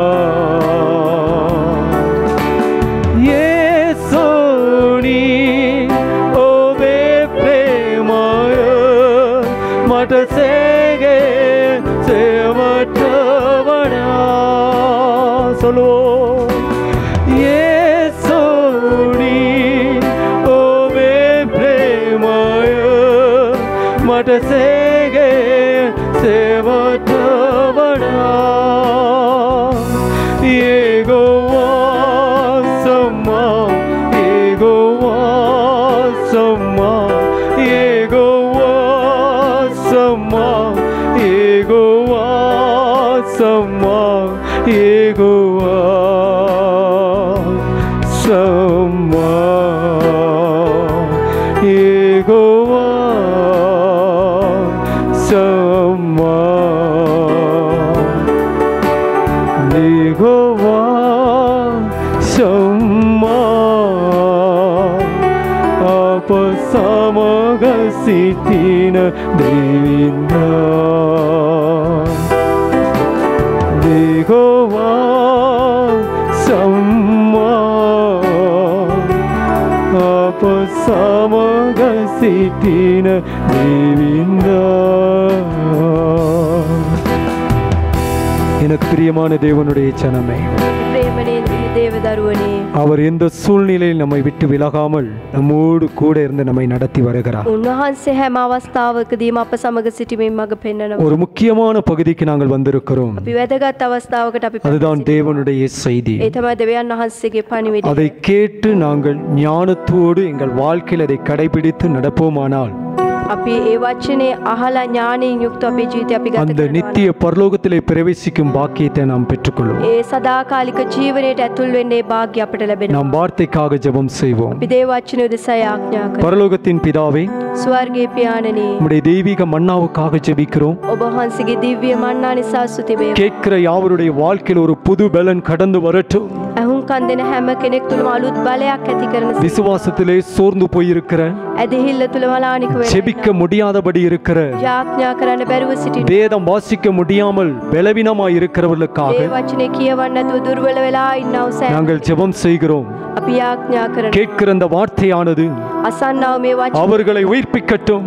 Solo Yesoni Ove Premaya Mata Sege Sevatavana Yehovah Sama Yehovah Sama Yehovah Sama Yehovah Sama Yehovah Sama Yehovah Sama Yehovah Sama Apa sama gasitina Devinda Yehovah Sama Apa sama gasitina Devinda எனக்கு பிரியமான தேவனுடைய ஜனமே அவர் எந்த சூழ்நிலையில் நம்மை விட்டு விலகாமல் நம்மோடு கூட இருந்து நம்மை நடத்தி வருகிறார் ஒரு முக்கியமான பகுதிக்கு நாங்கள் வந்திருக்கிறோம் அதுதான் தேவனுடைய செய்தி அதை கேட்டு நாங்கள் ஞானத்தோடு எங்கள் வாழ்க்கையில் அதை கடைபிடித்து நடப்போமானால் அந்த நித்திய பரலோகத்திலே பிரவேசிக்கும் பாக்கியத்தை நாம் பெற்றுக்கொள்வோம் நாம் வார்த்தைக்காக ஜெபம் செய்வோம் பரலோகத்தின் பிதாவே உம்முடைய தெய்வீக மன்னாவுக்காக ஜெபிக்கிறோம் கேட்கிற யாவருடைய வாழ்க்கையில் ஒரு புது பலன் கடந்து வரட்டும் விசுவாசத்திலே சோர்ந்து போயிருக்கிற ஜெபிக்க முடியாதபடி இருக்கிற வேதம் வாசிக்க முடியாமல் பலவீனமாய் இருக்கிறவர்களுக்காக நாங்கள் ஜெபம் செய்கிறோம் கேட்கிற அந்த வார்த்தையானது அவர்களை உயிர்ப்பிக்கட்டும்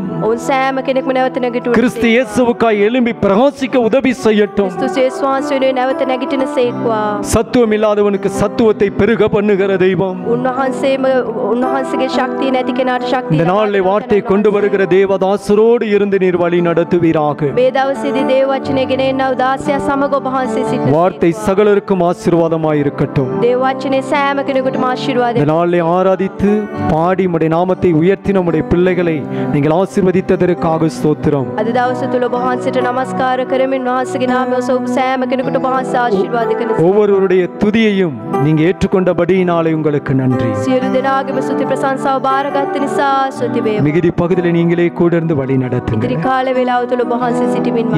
கிறிஸ்து இயேசுவுக்காய் எழும்பி பிரகாசிக்க உதவி செய்யட்டும் சத்துவம் இல்லாதவனுக்கு சத்துவத்தை பெருக பண்ணுகிற தெய்வம் இந்த நாளிலே வார்த்தை கொண்டு வருகிற தேவதாசரோடு இருந்து நீர் வழி நடத்துவீராக வார்த்தை சகலருக்கும் ஆசீர்வாதமாய் இருக்கட்டும் இந்த நாளிலே ஆராதித்து பாடி உம்முடைய நாமத்தை உயர்த்தி நம்முடைய பிள்ளைகளை நீங்கள் ஆசீர்வதித்ததற்காக ஸ்தோத்திரம் ஒவ்வொருவருடைய துதியையும் நீங்க ஏற்றுக்கொண்டபடியினாலே உங்களுக்கு நன்றி மிகுதி பகுதியில் நீங்களே கூட இருந்து வழி நடத்துங்க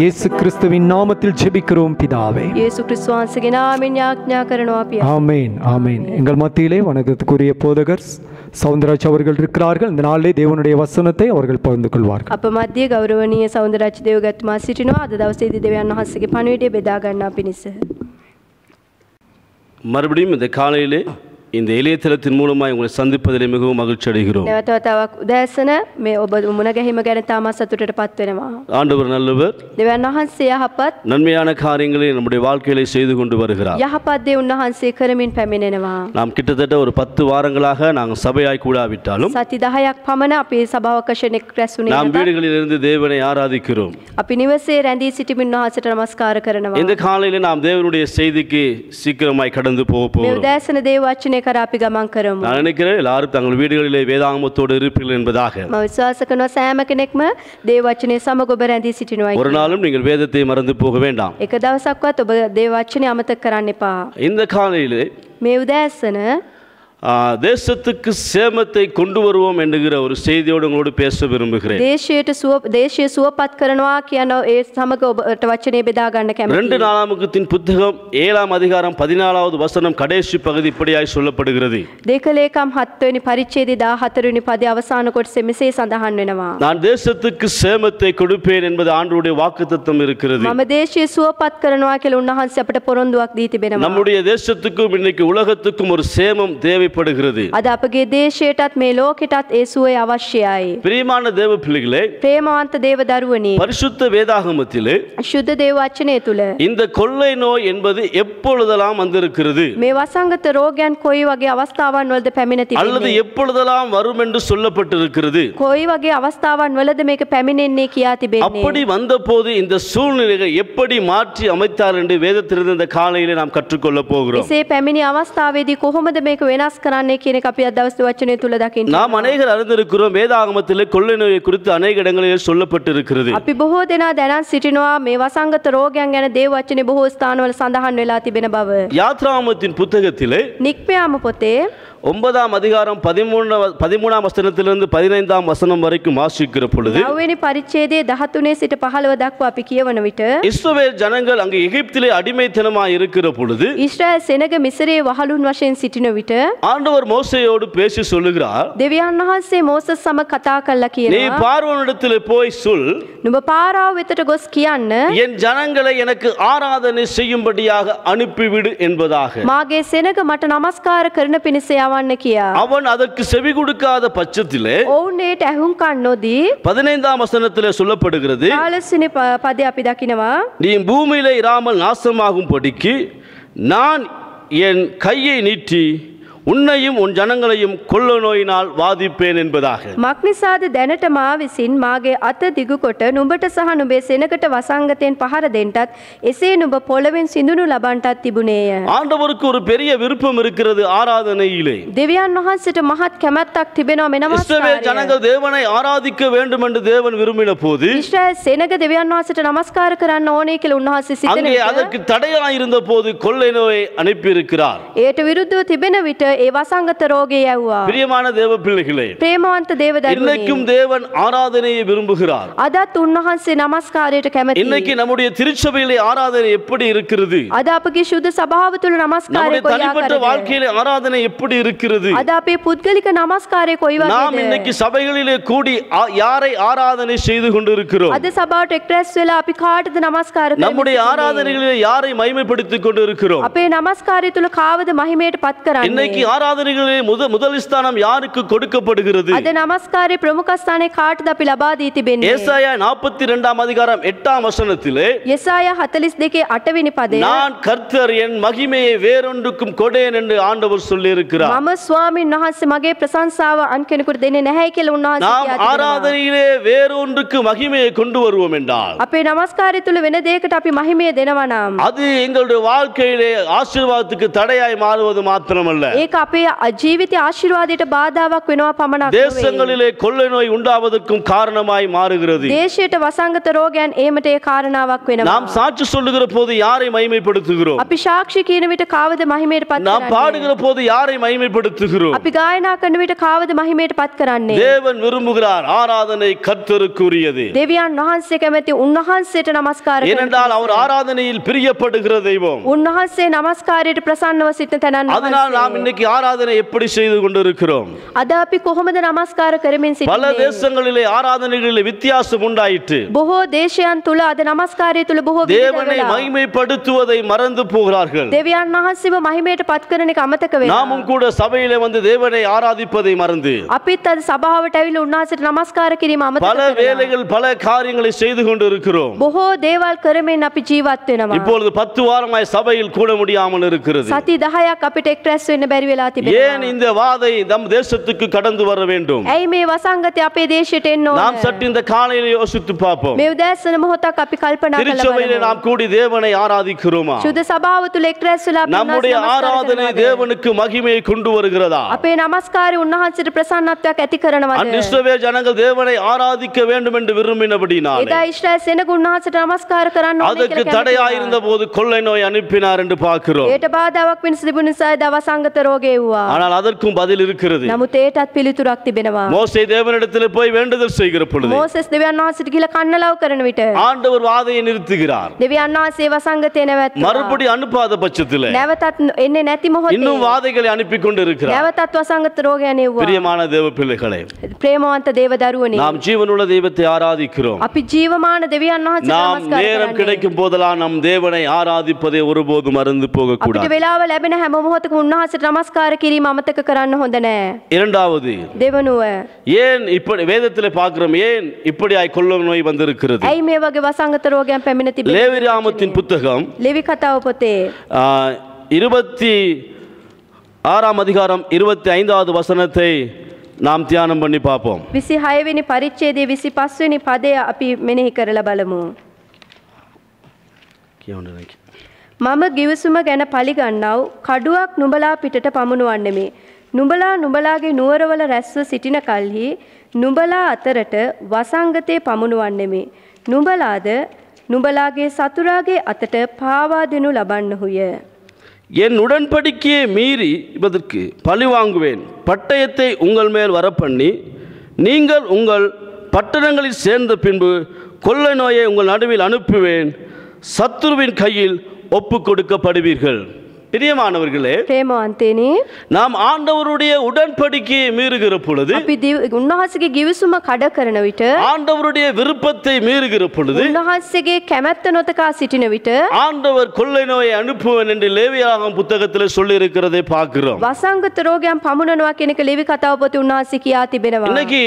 இயேசு கிறிஸ்துவின் நாமத்தில் ஜெபிக்கிறோம் பிதாவே ஆமென் ஆமென் எங்கள் மத்தியிலே வணக்கத்துக்குரிய போதகர் சவுந்தரராஜ் அவர்கள் இருக்கிறார்கள் இந்த நாளிலே தேவனுடைய வசனத்தை அவர்கள் பகிர்ந்து கொள்வார்கள் අප මධ්‍ය ගෞරවනීය සෞන්දරාජ් දේවගත්තුමා සිටිනවා අද දවසේදී දෙවියන් වහන්සේගේ පණිවිඩය බෙදා ගන්නා පිණිස மறுபடியும் இந்த காலையிலே இந்த இளையதளத்தின் மூலமாய் உங்களை சந்திப்பதிலே மிகவும் மகிழ்ச்சி அடைகிறோம். නැවත වතාවක් උදෑසන මේ ඔබ මුණ ගැහිම ගැන තාමත් සතුටටපත් වෙනවා. ஆண்டவர் நல்லவர். දෙවියන් වහන්සේ යහපත්. நன்மையான காரியங்களை நம்முடைய வாழ்க்கையிலே செய்து கொண்டு வருகிறார். යහපත් දේ උන්වහන්සේ කරමින් පැමිණෙනවා. நாம் கிட்டத்தட்ட ஒரு 10 வாரங்களாக நாங்கள் சபையாய் கூடாவிட்டாலும் සති 10ක් පමණ අපේ සභාවක ක්ෂණයක් රැස්ුනේ நாம் வீடுகளில் இருந்து தேவனை ஆராதிக்கிறோம். අපි නිවසේ රැඳී සිටමින් උන්වහන්සේට නමස්කාර කරනවා. இந்த காலையிலே நாம் தேவனுடைய செய்திக்கு சீக்கிரமாய் கடந்து போக මේ போகிறோம். උදෑසන දේව වචනේ කරා අපි ගමන් කරමු. நான் நினைக்கிறேன் எல்லாரும் தங்கள் வீடுகளிலே வேதாகமத்தோடு இருப்பீர்கள் என்பதாக. මම විශ්වාස කරනවා සෑම කෙනෙක්ම දේව වචනේ සමග ඔබ රැඳී සිටිනවා. ஒரு நாளும் நீங்கள் வேதத்தை மறந்து போக வேண்டாம். එක දවසක්වත් ඔබ දේව වචනේ අමතක කරන්න එපා. இந்த காலையிலே මේ උදෑසන தேசத்துக்கு சேமத்தை கொண்டு வருவோம் என்கிற ஒரு செய்தியோடு உங்களோடு பேச விரும்புகிறேன். දේශය සුවපත් කරනවා කියන ඒ සමග ඔබට වචනේ බෙදා ගන්න කැමතියි. 2 நாளாமுகத்தின் புத்தகம் 7ஆம் அதிகாரம் 14வது வசனம் கடைசி பகுதி இப்படியாய் சொல்லப்படுகிறது. දේකලේකම් 7 වෙනි පරිච්ඡේදයේ 14 වෙනි පදයේ අවසාන කොටසේ මෙසේ සඳහන් වෙනවා. நான் தேசத்துக்கு சேமத்தை கொடுப்பேன் என்பது ஆண்டவருடைய வாக்குத்தத்தம் இருக்கிறது. මම දේශය සුවපත් කරනවා කියලා උන්වහන්සේ අපට පොරොන්දුවක් දී තිබෙනවා. நம்முடைய தேசத்துக்கும் இன்னைக்கு உலகத்துக்கும் ஒரு சேமம் தேவைப்படுகிறது. අද අපගේ දේශයටත් මේ ලෝකෙටත් ඒ සුවය අවශ්‍යයි. பிரியமான தேவ பிள்ளைகளே, ප්‍රේමවන්ත දේව දරුවනි, பரிசுத்த வேதாகமத்திலே ශුද්ධ දේව වචනය තුල இந்த கொள்ளை நோய் என்பது எப்பொழுதெல்லாம் வந்திருக்கிறது මේ වසංගත රෝගයන් කොයි වගේ අවස්ථාවන් වලද පැමිණ அல்லது තිබෙන්නේ? எப்பொழுதெல்லாம் வரும் என்று சொல்லப்பட்டிருக்கிறது. කොයි වගේ අවස්ථාවන් වලද මේක පැමිණෙන්නේ කියා තිබෙන්නේ? அப்படி வந்தபோது இந்த சூழ்நிலைகளை எப்படி மாற்றி அமைத்தார் என்று வேதத்திலிருந்து இந்த காலையிலே நாம் கற்றுக்கொள்ள போகிறோம். එසේ පැමිණි අවස්ථාවේදී කොහොමද මේක වෙනස් කරන්නේ කියන එක අපි අද දවසේ වචනය තුල දකින්න. நாம் அநேகர் அறிந்திருக்கிறோம், வேதாகமத்திலே கொள்ளை நோயை குறித்து அநேக இடங்களில் சொல்லப்பட்டிருக்கிறது. අපි බොහෝ දෙනා දැනන් සිටිනවා මේ වසංගත රෝගයන් ගැන දේව වචනේ බොහෝ ස්ථානවල සඳහන් වෙලා තිබෙන බව. யாத்ராகமத்தின் புத்தகத்திலே නික්මයාම පොතේ 9ஆம் அதிகாரம் 13ஆம் வசனத்திலிருந்து 15ஆம் வசனம் வரைக்கும் வாசிக்கிற பொழுது 9 වෙනි පරිච්ඡේදයේ 13 සිට 15 දක්වා අපි කියවන විට இஸ்ரவேல் ஜனங்கள் அங்கே எகிப்திலே அடிமைத்தனமாய் இருக்கிற பொழுது ඊශ්‍රායල් සෙනග මිසරයේ වහලුන් වශයෙන් සිටින විට ஆண்டவர் மோசேயோடு பேசி சொல்லுகிறார், දෙවියන් වහන්සේ මෝසස් සමග කතා කළා நீ කියනවා, பார்வோனிடத்தில் போய் சொல், නුඹ පාරාව වෙතට ගොස් කියන්න என் ஜனங்களை எனக்கு ஆராதனை செய்யும்படியாக அனுப்பிவிடு என்பதாக. මාගේ සෙනග මට නමස්කාර කරන පිණිස යවන්න කියා. அவன் அதற்கு செவி கொடுக்காத பட்சத்திலே ඔවුන් ඒට ඇහුම්කන් නොදී 15ஆம் வசனத்திலே சொல்லப்படுகிறது, 15 වෙනි පදේ අපි දකිනවා, நீ பூமியிலே இராமல் நாசமாகும் படிக்கு நான் என் கையை நீட்டி உன்னையும் உன் ஜனங்களையும் கொள்ள நோயினால் வாதிப்பேன் என்பதாக. මක්නිසාද දැනට මා විසින් මාගේ අත දිගුකොට නුඹට සහ නුඹේ සෙනගට වසංගතයෙන් පහර දෙන්නටත් එසේ නුඹ පොළවෙන් සිඳුණු ලබන්නටත් තිබුණේය. ஆண்டவருக்கு ஒரு பெரிய விருப்பம் இருக்கிறது ஆராதனையிலே. දෙවියන් වහන්සේට මහත් කැමැත්තක් තිබෙනවා මේ இஸ்ரவேல் නමස්කාරය. ஜனங்கள் தேவனை ஆராதிக்க வேண்டும் என்று தேவன் விரும்பின போது ඊශ්‍රායල් සෙනග දෙවියන් වහන්සේට නමස්කාර කරන්න ඕනේ කියලා උන්වහන්සේ සිතන அங்கே විට அதற்கு தடையாயிருந்த போது கொள்ளை நோயை அனுப்பியிருக்கிறார். ඒට විරුද්ධව තිබෙන විට ඒ වසංගත රෝගය යවුවා. பிரியமான தேவ பிள்ளைகளே, ප්‍රේමවන්ත දේව இன்னைக்கும் දරුවනි, தேவன் ஆராதனையை விரும்புகிறார். අදත් උන්වහන්සේ නමස්කාරයට இன்னைக்கு කැමතියි. நம்முடைய திருச்சபையிலே ஆராதனை எப்படி இருக்கிறது? අද අපගේ ශුද්ධ සභාව තුළ නමස්කාරය நம்முடைய කොයි தனிப்பட்ட ආකාරද? வாழ்க்கையிலே ஆராதனை எப்படி இருக்கிறது? අද අපේ පුද්ගලික නමස්කාරය කොයි நாம் වගේද? இன்னைக்கு சபைகளிலே கூடி யாரை ஆராதனை செய்து கொண்டிருக்கிறோம்? අද සභාවට එක්රැස් වෙලා අපි කාටද නමස්කාර කරන්නේ? நம்முடைய ஆராதனைகளிலே யாரை மகிமைப்படுத்திக் கொண்டிருக்கிறோம்? අපේ නමස්කාරය තුළ කාවද මහිමයට පත් இன்னைக்கு කරන්නේ? ஆராதனைகளிலே முதல் ஸ்தானம் யாருக்கு கொடுக்கப்படுகிறது? අද නමස්කාරයේ ප්‍රමුඛ ස්ථානයේ කාටද අපි ලබා දී තිබෙන්නේ? ஏசாயா 42ஆம் அதிகாரம் 8ஆம் வசனத்திலே යෙසායා 42 8 වෙනි පදය, நான் கர்த்தர் என் மகிமையை வேறொன்றுக்கும் கொடேன் என்று ஆண்டவர் சொல்லி இருக்கிறார். මම ස්වාමීන් වහන්සේ මගේ ප්‍රශංසාව අන් කෙනෙකුට දෙන්නේ නැහැ කියලා උන්වහන්සේ நாம் කියා තිබෙනවා. ஆராதனையிலே வேறொன்றுக்கு மகிமையை கொண்டு வருவோம் என்றால் අපේ නමස්කාරය තුළ වෙන දෙයකට අපි මහිමය දෙනවා නම් அது எங்களுடைய வாழ்க்கையிலே ஆசீர்வாதத்துக்கு தடையாய் மாறுவது மாத்திரமல்ல, ඒක අපේ ජීවිතයේ ආශිර්වාදයට බාධාවක් වෙනවා පමණක් නෙවෙයි. தேசங்களிலே கொள்ளை நோய் உண்டாவதற்கும் காரணமாய் மாறுகிறது. දේශයට වසංගත රෝගයන් ඒමට ඒ කාරණාවක් වෙනවා. நாம் சாட்சி சொல்லுகிற போது யாரை மகிமைப்படுத்துகிறோம்? අපි සාක්ෂි කියන විට කාවද මහිමයට පත් நாம் කරන්නේ? பாடுகிற போது யாரை மகிமைப்படுத்துகிறோம்? අපි ගායනා කරන විට කාවද මහිමයට පත් කරන්නේ? தேவன் விரும்புகிறார் ஆராதனை கர்த்தருக்குரியது. දෙවියන් වහන්සේ කැමති උන්වහන්සේට නමස්කාර කරන්න. ஏனென்றால் அவர் ஆராதனையில் பிரியப்படுகிற தெய்வம். උන්වහන්සේ නමස්කාරයට ප්‍රසන්නව සිටින තැනන් அதனால் நாம் වහන්සේ. இன்னைக்கு இன்றைக்கு ஆராதனை எப்படி செய்து கொண்டிருக்கிறோம்? අද අපි කොහොමද නමස්කාර කරමින් பல සිටින්නේ? தேசங்களிலே ஆராதனைகளிலே வித்தியாசம் உண்டாயிற்று. බොහෝ දේශයන් තුල අද නමස්කාරය තුල බොහෝ தேவனை විවිධ மகிமைப்படுத்துவதை மறந்து போகிறார்கள். දෙවියන් වහන්සේව මහිමයට පත් කරන එක අමතක වෙනවා. நாமும் கூட சபையிலே வந்து தேவனை ஆராதிப்பதை மறந்து අපිත් අද සභාවට ඇවිල්ලා උන්වහන්සේට නමස්කාර කිරීම අමතක பல කරනවා. வேலைகள் பல காரியங்களை செய்து கொண்டிருக்கிறோம். බොහෝ දේවල් කරමින් අපි ජීවත් වෙනවා. இப்பொழுது 10 வாரமாய் சபையில் கூட முடியாமல் இருக்கிறது. සති 10ක් අපිට එක් රැස් වෙන්න බැරි වෙලා ஏன் තිබෙනවා. இந்த வாதை நம் தேசத்துக்கு கடந்து வர வேண்டும்? ඇයි මේ වසංගතය අපේ දේශයට එන්න நாம் ඕන? சற்று இந்த காலையில யோசித்து பார்ப்போம். මේ උදෑසන මොහොතක් අපි කල්පනා කරලා திருச்சபையிலே බලමු. நாம் கூடி தேவனை ஆராதிக்கிறோமா? සුද සභාව තුල එක් රැස් වෙලා අපි நம்முடைய උන්වහන්සේ නමස්කාර ஆராதனை කරනවාද? தேவனுக்கு மகிமையை கொண்டு வருகிறதா? අපේ නමස්කාරය උන්වහන්සේට ප්‍රසන්නත්වයක් ඇති කරනවද? இஸ்ரவேல் ஜனங்கள் தேவனை ஆராதிக்க வேண்டும் என்று விரும்பினபடினாலே එදා ඊශ්‍රායල් සෙනග උන්වහන්සේට නමස්කාර කරන්න ඕනේ அதற்கு කියලා தடையாயிருந்த போது கொள்ளை நோய் அனுப்பினார் என்று பார்க்கிறோம். ඒට බාධාවක් වෙනස තිබුණ නිසා එදා වසංගත රෝගය වුණා. ஆனால் அதற்கும் பதில் இருக்கிறது. නමුත් ඒටත් පිළිතුරක් තිබෙනවා. மோசே தேவனிடத்தில் போய் வேண்டுதல் செய்கிற பொழுது මෝසෙස් දෙවියන් වහන්සේට ගිහලා කන්නලව් කරන විට ஆண்டவர் வாதையை நிறுத்துகிறார். දෙවියන් වහන්සේ වසංගතය නැවැත්තුවා. மறுபடி அனுப்பாத பட்சத்தில் නැවතත් එන්නේ නැති இன்னும் මොහොතේ வாதைகளை அனுப்பி கொண்டிருக்கிறார். නැවතත් වසංගත රෝගය නෙවුවා. பிரியமான தேவ பிள்ளைகளே, ප්‍රේමවන්ත දේව දරුවනි, நாம் ஜீவனுள்ள தெய்வத்தை ஆராதிக்கிறோம். අපි ජීවමාන දෙවියන් වහන්සේට நாம் නමස්කාර நேரம் කරන්නේ. கிடைக்கும் போதெல்லாம் நம் தேவனை ஆராதிப்பதை ஒருபோதும் மறந்து අපිට போகக்கூடாது. වෙලාව ලැබෙන හැම මොහොතකම උන්වහන්සේට නමස්කාර කිරීම අමතක කරන්න හොඳ නැහැ. இரண்டாவது, දෙවනුව, ஏன் இப்படி வேதத்தில் பார்க்கிறோம், ஏன் இப்படியாய் கொள்ளை நோய் வந்திருக்கிறது? ඇයි මේ වගේ වසංගත රෝගයන් පැමිණ තිබෙන්නේ? லேவியராமத்தின் புத்தகம் ලෙවි කතාව පොතේ 26ஆம் அதிகாரம் 25வது வசனத்தை நாம் தியானம் பண்ணி பார்ப்போம். 26 වෙනි පරිච්ඡේදයේ 25 වෙනි පදය අපි මෙනෙහි කරලා බලමු. මම ගිවිසුම ගැන පලිගන්නව කඩුවක් නුඹලා පිටට පමුණුවන්නෙමි. නුඹලා නුඹලාගේ නුවරවල රැස්ව සිටින කල්හි නුඹලා අතරට වසංගතේ පමුණුවන්නෙමි. නුඹලාද නුඹලාගේ සතුරාගේ අතට පාවා දෙනු ලබන්නහුය. என் உடன்படிக்கையை மீறி இதற்கு பழி வாங்குவேன், பட்டயத்தை உங்கள் மேல் வரப்பண்ணி நீங்கள் உங்கள் பட்டணங்களில் சேர்ந்த பின்பு கொள்ளை நோயை உங்கள் நடுவில் அனுப்புவேன், சத்துருவின் கையில் ஒப்பு கொடுக்கப்படுவீர்கள். பிரியமானவர்களே, ප්‍රේමවන්තේනි, நாம் ஆண்டவருடைய உடன்படிக்கையை மீறுகிற பொழுது, අපි උන්වහන්සේගේ ගිවිසුම කඩ කරන විට, ஆண்டவருடைய விருப்பத்தை மீறுகிற பொழுது, උන්වහන්සේගේ කැමැත්ත නොතකා සිටින විට ஆண்டவர் கொள்ளை நோயை அனுப்புவேன் என்று லேவியராகமம் புத்தகத்தில் சொல்லி இருக்கிறதை பார்க்கிறோம். වසංගත රෝගයන් පමුණනවා කියන එක ලෙවි කතාව පොතේ උන්වහන්සේ කියා තිබෙනවා. இன்னைக்கு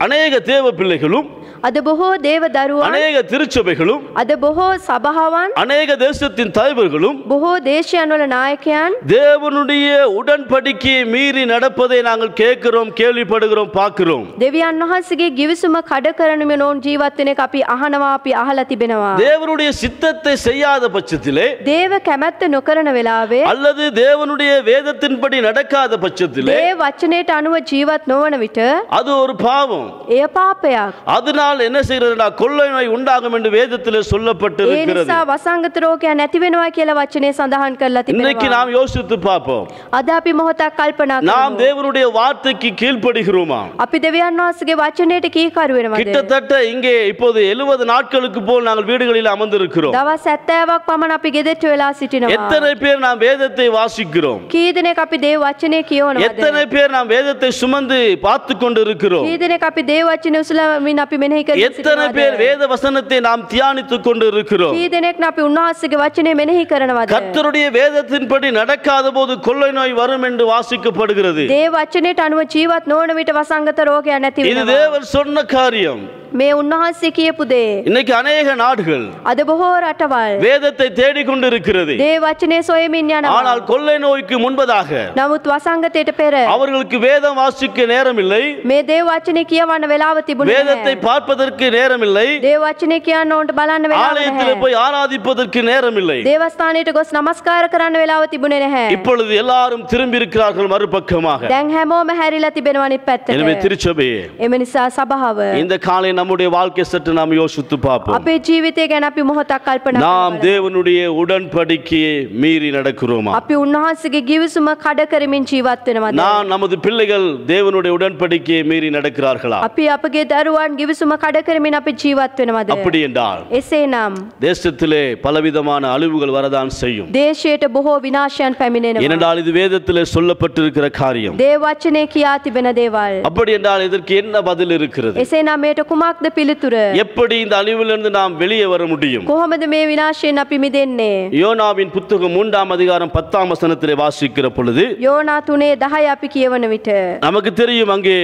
அநேக தேவ பிள்ளைகளும் අද බොහෝ දේව දරුවන්, அநேக திருச்சபைகளும் අද බොහෝ සභාවන්, அநேக தேசத்தின் தலைவர்களும் බොහෝ දේශයන් වල නායකයන් தேவனுடைய உடன்படிக்கையை மீறி நடப்பதை நாங்கள் கேட்கிறோம், கேள்விப்படுகிறோம், பார்க்கிறோம். දෙවියන් වහන්සේගේ ගිවිසුම කඩ කරන මෙනෝන් ජීවත් වෙන එක අපි අහනවා, අපි අහලා තිබෙනවා. தேவனுடைய சித்தத்தை செய்யாத பட்சத்திலே දේව කැමැත්ත නොකරන වෙලාවේ, அல்லது தேவனுடைய வேதத்தின்படி நடக்காத பட்சத்திலே දේව වචනයට අනුව ජීවත් නොවන විට அது ஒரு பாவம். එය පාපයක්. அதனால் என்ன செய்யறதுனா கொள்ளை நோய் உண்டாகும் என்று வேதத்திலே சொல்லப்பட்டு ඒ இருக்கிறது. නිසා වසංගත රෝගයක් නැති වෙනවා කියලා වචනේ සඳහන් කරලා இன்னைக்கு තිබෙනවා. நாம் யோசித்து பார்ப்போம், අද අපි මොහොතක් කල්පනා நாம் කරමු. தேவனுடைய வார்த்தைக்கு கீழ்ப்படுகிறோமா? අපි දෙවියන් වහන්සේගේ වචනයට කීකරු වෙනවද? கிட்டத்தட்ட இங்கே இப்போது 70 நாட்களுக்கு போல் நாங்கள் வீடுகளில் அமர்ந்திருக்கிறோம். දවස් 70ක් පමණ අපි ගෙදරට වෙලා සිටිනවා. எத்தனை பேர் நாம் வேதத்தை வாசிக்கிறோம்? කී දෙනෙක් අපි දේව වචනේ කියවනවද? எத்தனை பேர் நாம் வேதத்தை சுமந்து பார்த்து கொண்டு இருக்கிறோம்? කී දෙනෙක් අපි දේව වචනේ උසලමින් අපි මෙනෙහි කරමින් எத்தனை பேர் வேத வசனத்தை நாம் தியானித்துக் கொண்டு இருக்கிறோம்? කී දෙනෙක් අපි උන්වහන්සේගේ වචනේ මෙනෙහி කරනවද? கர்த்தருடைய வேதத்தின்படி நடக்காத போது கொள்ளை நோய் வரும் என்று வாசிக்கப்படுகிறது. දේව වචනයට අනුව ජීවත් නොවන විට වසංගත රෝගයක් නැති இது වෙනවා. தேவன் சொன்ன காரியம். මේ උන්වහන්සේ කියපු දේ. இன்னைக்கு அநேக நாடுகள் අද බොහෝ රටවල් வேதத்தை தேடிக்கொண்டு இருக்கிறது. දේව වචනේ සොයමින් යනවා. ஆனால் கொள்ளை நோய்க்கு முன்பதாக නමුත් වසංගතයට පෙර அவர்களுக்கு வேதம் வாசிக்க நேரம் இல்லை, මේ දේව වචනේ කියවන්න වෙලාව තිබුණේ வேதத்தை නැහැ. பார்ப்பதற்கு நேரம் இல்லை, දේව වචනේ කියන්න ඕන්ට බලන්න වෙලාව ஆலயத்தில் නැහැ. போய் ஆராதிப்பதற்கு நேரம் இல்லை. දේවස්ථානයට ගොස් නමස්කාර කරන්න වෙලාව තිබුණේ නැහැ. இப்பொழுது எல்லாரும் திரும்பி இருக்கிறார்கள் மறுபக்கமாக. දැන් හැමෝම හැරිලා තිබෙනවා අනිත් எனவே පැත්තට. திருச்சபையே, එම නිසා සභාව இந்த காலை நம்முடைய வாழ்க்கை சற்று நாம் யோசித்து பார்ப்போம். අපේ ජීවිතය ගැන අපි මොහොතක් කල්පනා நாம் කරමු. தேவனுடைய உடன்படிக்கையை மீறி நடக்கிறோமா? අපි උන්වහන්සේගේ ගිවිසුම කඩ කරමින් ජීවත් වෙනවද? நமது பிள்ளைகள் தேவனுடைய உடன்படிக்கையை மீறி நடக்கிறார்களா? අපි අපගේ දරුවන් ගිවිසුම කඩ කරමින් අපි ජීවත් වෙනවද? அப்படி என்றால் එසේනම් தேசத்திலே பலவிதமான அழிவுகள் வரதான் செய்யும். දේශයට බොහෝ විනාශයන් පැමිණෙනවා. ஏனென்றால் இது வேதத்திலே சொல்லப்பட்டிருக்கிற காரியம். දේව වචනේ කියා තිබෙන දේවල්. அப்படி என்றால் இதற்கு என்ன பதில் இருக்கிறது? එසේනම් මේට කුමක්ද පිළිතුර? எப்படி இந்த அழிவிலிருந்து நாம் வெளியே வர முடியும்? කොහොමද මේ විනාශයෙන් අපි මිදෙන්නේ? யோனாவின் புத்தகம் 3ஆம் அதிகாரம் 10ஆம் வசனத்திலே வாசிக்கிற பொழுது යෝනා 3:10 අපි කියවන විට நமக்கு தெரியும் அங்கே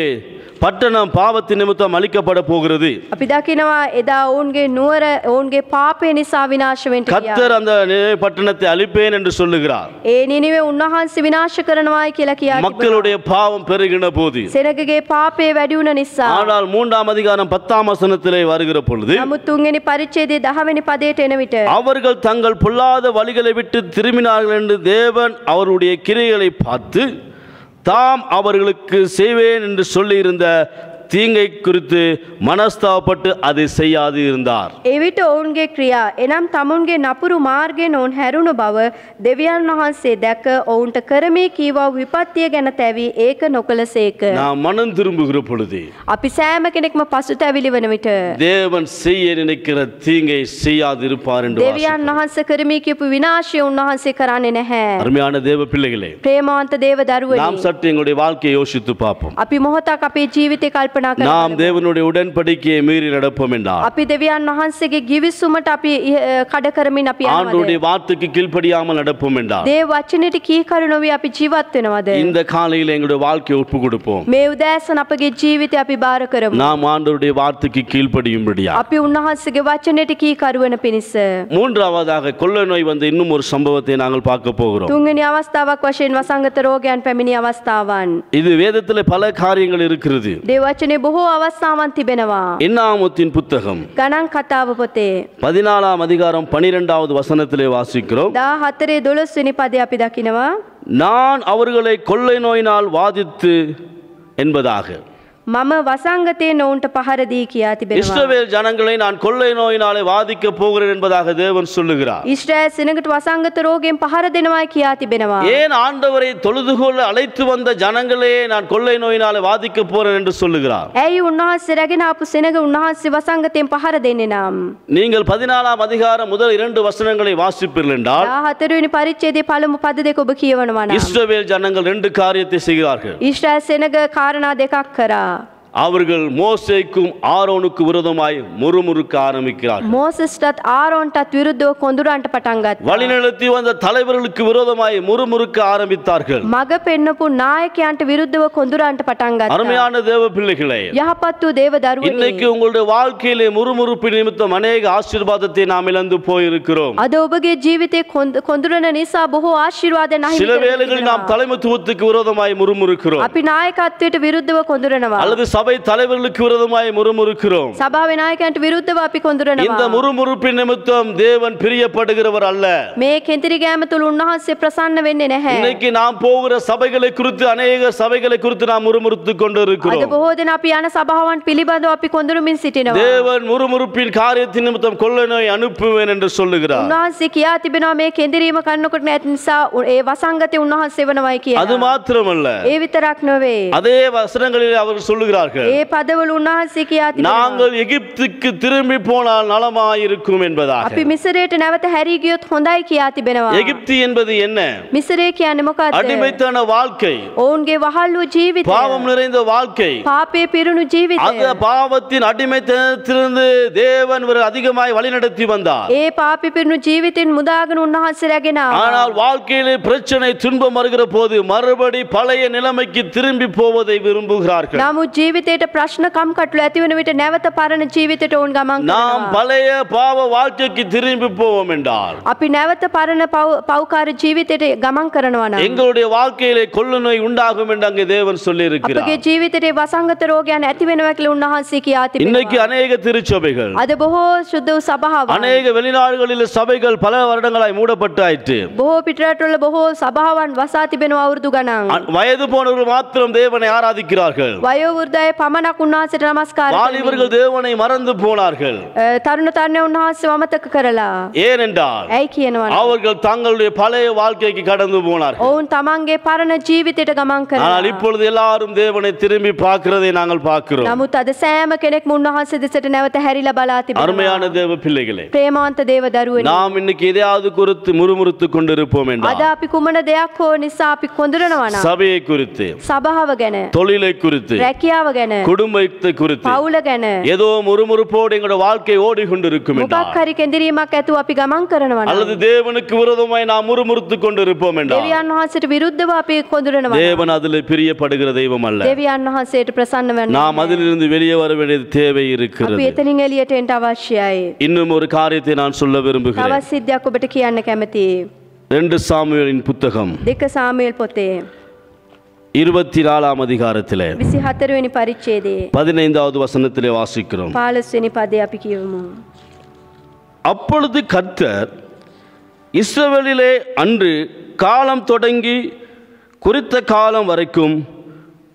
பட்டணம் பாவத்தின் நிமித்தம் அழிக்கப்பட போகிறது. අපි දකිනවා එදා ඔවුන්ගේ නුවර ඔවුන්ගේ පාපය නිසා විනාශ වෙන්න ගියා. கர்த்தர் அந்த பட்டணத்தை அழிப்பேன் என்று சொல்லுகிறார். ඒ නිනිවේ උන්වහන්සේ විනාශ කරනවායි කියලා කියා තිබෙනවා. மக்களுடைய பாவம் பெருகின போது සෙනගගේ පාපය වැඩි වුණ නිසා. ஆனால் 3ஆம் அதிகாரம் 10ஆம் வசனத்திலே வருகிற பொழுது නමුත් 3 වෙනි පරිච්ඡේදයේ 10 වෙනි පදයට එන විට அவர்கள் தங்கள் பொல்லாத வழிகளை விட்டு திரும்பினார்கள் என்று தேவன் அவருடைய கிரியைகளை பார்த்து தாம் அவர்களுக்கு செய்வேன் என்று சொல்லியிருந்த தீங்கை குறித்து மனஸ்தாபப்பட்டு அதை செய்யாது இருந்தார். එවිට ඔවුන්ගේ ක්‍රියා එනම් තමුන්ගේ නපුරු මාර්ගයෙන් ඔවුන් හැරුණු බව දෙවියන් වහන්සේ දැක ඔවුන්ට කරමේ කීවා විපත්තිය ගැන තැවි ඒක නොකලසේක. நாம் மனம் திரும்புகிற பொழுது අපි සෑම කෙනෙක්ම පසුතැවිලි වන විට தேவன் செய்ய நினைக்கிற தீங்கை செய்யாது இருப்பார் என்று දෙවියන් වහන්සේ කරමේ කියපු විනාශය උන්වහන්සේ කරන්නේ නැහැ. அருமையான தேவ பிள்ளைகளே, ප්‍රේමවන්ත දේව දරුවනි நாம் சற்று எங்களுடைய வாழ்க்கையை யோசித்து பார்ப்போம். අපි මොහොතක් අපේ ජීවිතේ කල්පනා நாம் කරමු. தேவனுடைய உடன்படிக்கையை மீறி நடப்போம் என்றால் අපි දෙවියන් වහන්සේගේ ගිවිසුමට අපි කඩ කරමින් අපි ஆண்டவருடைய යනවාද? வார்த்தைக்கு கீழ்ப்படியாமல் நடப்போம் என்றால் දේව වචනෙට කීකරු නොවි අපි ජීවත් වෙනවද? இந்த காலையில் எங்களுடைய வாழ்க்கையை ஒப்பு கொடுப்போம். මේ උදෑසන අපගේ ජීවිතය අපි බාර කරමු. நாம் ஆண்டவருடைய வார்த்தைக்கு கீழ்ப்படியும்படியா. අපි උන්වහන්සේගේ වචනෙට කීකරු වෙන පිණිස. மூன்றாவதாக கொள்ளை நோய் வந்த இன்னும் ஒரு சம்பவத்தை நாங்கள் பார்க்க போகிறோம். තුන්වෙනි අවස්ථාවක් වශයෙන් වසංගත රෝගයන් පැමිණි අවස්ථාවන්. இது வேதத்திலே பல காரியங்கள் இருக்கிறது. දේව වචනේ බොහෝ අවස්ථාවන් තිබෙනවා. என்னாமத்தின் புத்தகம் ගණන් කතාව පොතේ 14ஆம் அதிகாரம் 12வது வசனத்திலே வாசிக்கிறோம். 14:12 වෙනි පදේ අපි දකිනවා. நான் அவர்களை கொள்ளை நோயினால் வாதித்து என்பதாக මම වසංගතයෙන් ඔවුන්ට පහර දී කියා තිබෙනවා. இஸ்ரவேல் ஜனங்களை நான் கொள்ளை நோயினாலே வாதிக்க போகிறேன் என்பதாக தேவன் சொல்லுகிறார். ඊශ්‍රායල් සෙනඟට වසංගත රෝගයෙන් පහර දෙනවායි කියා තිබෙනවා. ஏன் ஆண்டவரை தொழுதுகொள்ள அழைத்து வந்த ஜனங்களே நான் கொள்ளை நோயினாலே வாதிக்க போறேன் என்று சொல்லுகிறார்? ඇයි උන්වහන්සේ රැගෙන ආපු සෙනඟ උන්වහන්සේ වසංගතයෙන් පහර දෙන්නේ නම්? நீங்கள் 14ஆம் அதிகாரம் முதல் 2 வசனங்களை வாசிப்பீர்கள் என்றால் 14 වෙනි පරිච්ඡේදයේ පළමු පද දෙක ඔබ කියවනවා නම් இஸ்ரவேல் ஜனங்கள் 2 காரியத்தை செய்கிறார்கள். ඊශ්‍රායල් සෙනඟ කාරණා දෙකක් කරා. அவர்கள் மோசேக்கும் ஆரோனுக்கு விரோதமாய் முறுமுறுக்க ஆரம்பிக்கிறார்கள். මෝසස්ටත් ආරෝන්ටත් විරුද්ධව කොඳුරන්ට පටන් ගත්තා. வழிநடத்தி வந்த தலைவர்களுக்கு விரோதமாய் முறுமுறுக்க ஆரம்பித்தார்கள். මග පෙන්නපු නායකයන්ට විරුද්ධව කොඳුරන්ට පටන් ගත්තා. அருமையான தேவ பிள்ளைகளே, යහපත් වූ දේව දරුවනි, இன்னைக்கு உங்களுடைய வாழ்க்கையிலே முறுமுறுப்பு நிமித்தம் அநேக ஆசீர்வாதத்தை நாம் இழந்து போயிருக்கிறோம். අද ඔබගේ ජීවිතේ කොඳුරන නිසා බොහෝ ආශිර්වාද නැහැ. சில வேளைகளில் நாம் தலைமைத்துவத்துக்கு விரோதமாய் முறுமுறுக்கிறோம். අපි නායකත්වයට විරුද්ධව කොඳුරනවා. அல்லது சபை தலைவர்களுக்கு விரோதமாய் முறுமுறுக்கிறோம். සභාවේ නායකයන්ට විරුද්ධව අපි இந்த කොඳුරනවා. முறுமுறுப்பின் நிமித்தம் தேவன் பிரியப்படுகிறவர் அல்ல. මේ කෙන්තිරි ගෑම තුල උන්වහන්සේ ප්‍රසන්න වෙන්නේ නැහැ. இன்னைக்கு நாம் போகிற சபைகளை குறித்து அநேக சபைகளை குறித்து நாம் முறுமுறுத்துக் கொண்டு අද இருக்கிறோம். බොහෝ දෙනා අපි යන සභාවන් පිළිබඳව අපි කොඳුරමින් සිටිනවා. தேவன் முறுமுறுப்பின் காரியத்தின் நிமித்தம் கொள்ளை நோய் அனுப்புவேன் என்று சொல்லுகிறார். උන්වහන්සේ කියා තිබෙනවා මේ කෙන්දිරීම කරනකොට නැති නිසා ඒ වසංගතේ උන්වහන්සේ වෙනවයි அது කියලා. மாத்திரமல்ல, ඒ විතරක් නොවේ. அதே வசனங்களில் அவர் சொல்லுகிறார்கள், ඒ පදවල උන්වහන්සේ කියා තිබෙනවා நாங்கள் எகிப்துக்கு திரும்பி போனால் நலமாயிருக்கும் என்பதாக. අපි මිසරයට නැවත හැරී ගියොත් හොඳයි කියා තිබෙනවා. எகிப்து என்பது என்ன? මිසරේ කියන්නේ මොකක්ද? அடிமைத்தன வாழ்க்கை, ඔවුන්ගේ වහල් වූ ජීවිතය. பாவம் நிறைந்த வாழ்க்கை. පාපයේ පිරුණු ජීවිතය. அந்த பாவத்தின் அடிமைத்தனத்திலிருந்து தேவன் ஒரு அதிகமாய் வழிநடத்தி வந்தார். ඒ පාපේ පිරුණු ජීවිතෙන් මුදාගෙන උන්වහන්සේ රැගෙන ආවා. ஆனால் வாழ்க்கையிலே பிரச்சனை துன்பம் வருகிற போது மறுபடி பழைய நிலைமைக்கு திரும்பி போவதை விரும்புகிறார்கள். නමුත් ජීවිතේට ප්‍රශ්න කම්කටොළු ඇති වෙන විට නැවත පරණ ජීවිතයට ඔවුන් ගමන් நாம் කරනවා. பழைய பாவ வாழ்க்கைக்கு திரும்பி போவோம் என்றால் අපි නැවත පරණ පව්කාර ජීවිතයට ගමන් කරනවා නම් எங்களுடைய வாழ்க்கையிலே கொள்ளை நோய் உண்டாகும் என்று அங்கே தேவன் சொல்லி இருக்கிறார். අපගේ ජීවිතේ වසංගත රෝගයන් ඇති වෙනවා කියලා උන්වහන්සේ කියා இன்னைக்கு තිබෙනවා. அநேக திருச்சபைகள், අද බොහෝ සුද්ධ වූ සභාවන්, அநேக வெளிநாடுகளில் சபைகள் பல வருடங்களாய் மூடப்பட்டு ஆயிற்று. බොහෝ පිටරටවල බොහෝ සභාවන් වසා තිබෙනවා අවුරුදු ගණන්. வயது போனவர்கள் மாத்திரம் தேவனை ஆராதிக்கிறார்கள். වයෝවෘද්ධ අය පමණක් උන්වහන්සේට නමස්කාර කරමින් வாலிபர்கள் தேவனை மறந்து போனார்கள். තරුණ තරුණිය උන්වහන්සේව අමතක කරලා ஏனென்றால் ඇයි කියනවා அவர்கள் தங்களுடைய பழைய வாழ்க்கைக்கு கடந்து போனார்கள். ඔවුන් තමන්ගේ පරණ ජීවිතයට ගමන් කරලා ஆனால் இப்பொழுது எல்லாரும் தேவனை திரும்பி பார்க்கிறதை நாங்கள் பார்க்கிறோம். නමුත් අද සෑම කෙනෙක්ම උන්වහන්සේ දෙසට නැවත හැරිලා බලා තිබෙනවා அருமையான தேவ பிள்ளைகளே, ප්‍රේමවන්ත දේව දරුවනි நாம் இன்னைக்கு எதையாவது குறித்து முறுமுறுத்து கொண்டிருப்போம் අද என்றால் අපි කුමන දෙයක් හෝ නිසා අපි කොඳුරනවා නම් சபையை குறித்து, සභාව ගැන தொழிலை குறித்து, රැකියාව ගැන குடும்பத்தை குறித்து පවුල ගැන ஏதோ முறுமுறுப்போடு எங்களுடைய வாழ்க்கை ஓடிக்கொண்டிருக்கும் என்றால், මොකක් හරි කෙඳිරීමක් ඇතුව අපි ගමන් කරනවා නම් அல்லது தேவனுக்கு விரோதமாய் நாம் முறுமுறுத்து கொண்டிருப்போம் என்றால், දෙවියන් වහන්සේට විරුද්ධව අපි කොඳුරනවා தேவன் அதில் பிரியப்படுகிற தெய்வம் அல்ல. දෙවියන් වහන්සේට ප්‍රසන්න වෙන්න நாம் அதிலிருந்து வெளியே வர வேண்டிய தேவை අපි இருக்கிறது. එතනින් එළියට එන්න අවශ්‍යයි இன்னும் ஒரு காரியத்தை நான் சொல்ல விரும்புகிறேன். තවත් සිද්ධියක් ඔබට කියන්න කැමතියි 2 சாமுவேலின் புத்தகம் 2 සාමුවෙල් පොතේ 24 அதிகாரத்திலே 24 වෙනි පරිච්ඡේදයේ 15வது வசனத்திலே வாசிக்கிறோம். 15 වෙනි පදේ අපි කියවමු அப்பொழுது கர்த்தர் இஸ்ரவேலிலே அன்று காலம் தொடங்கி குறித்த காலம் வரைக்கும்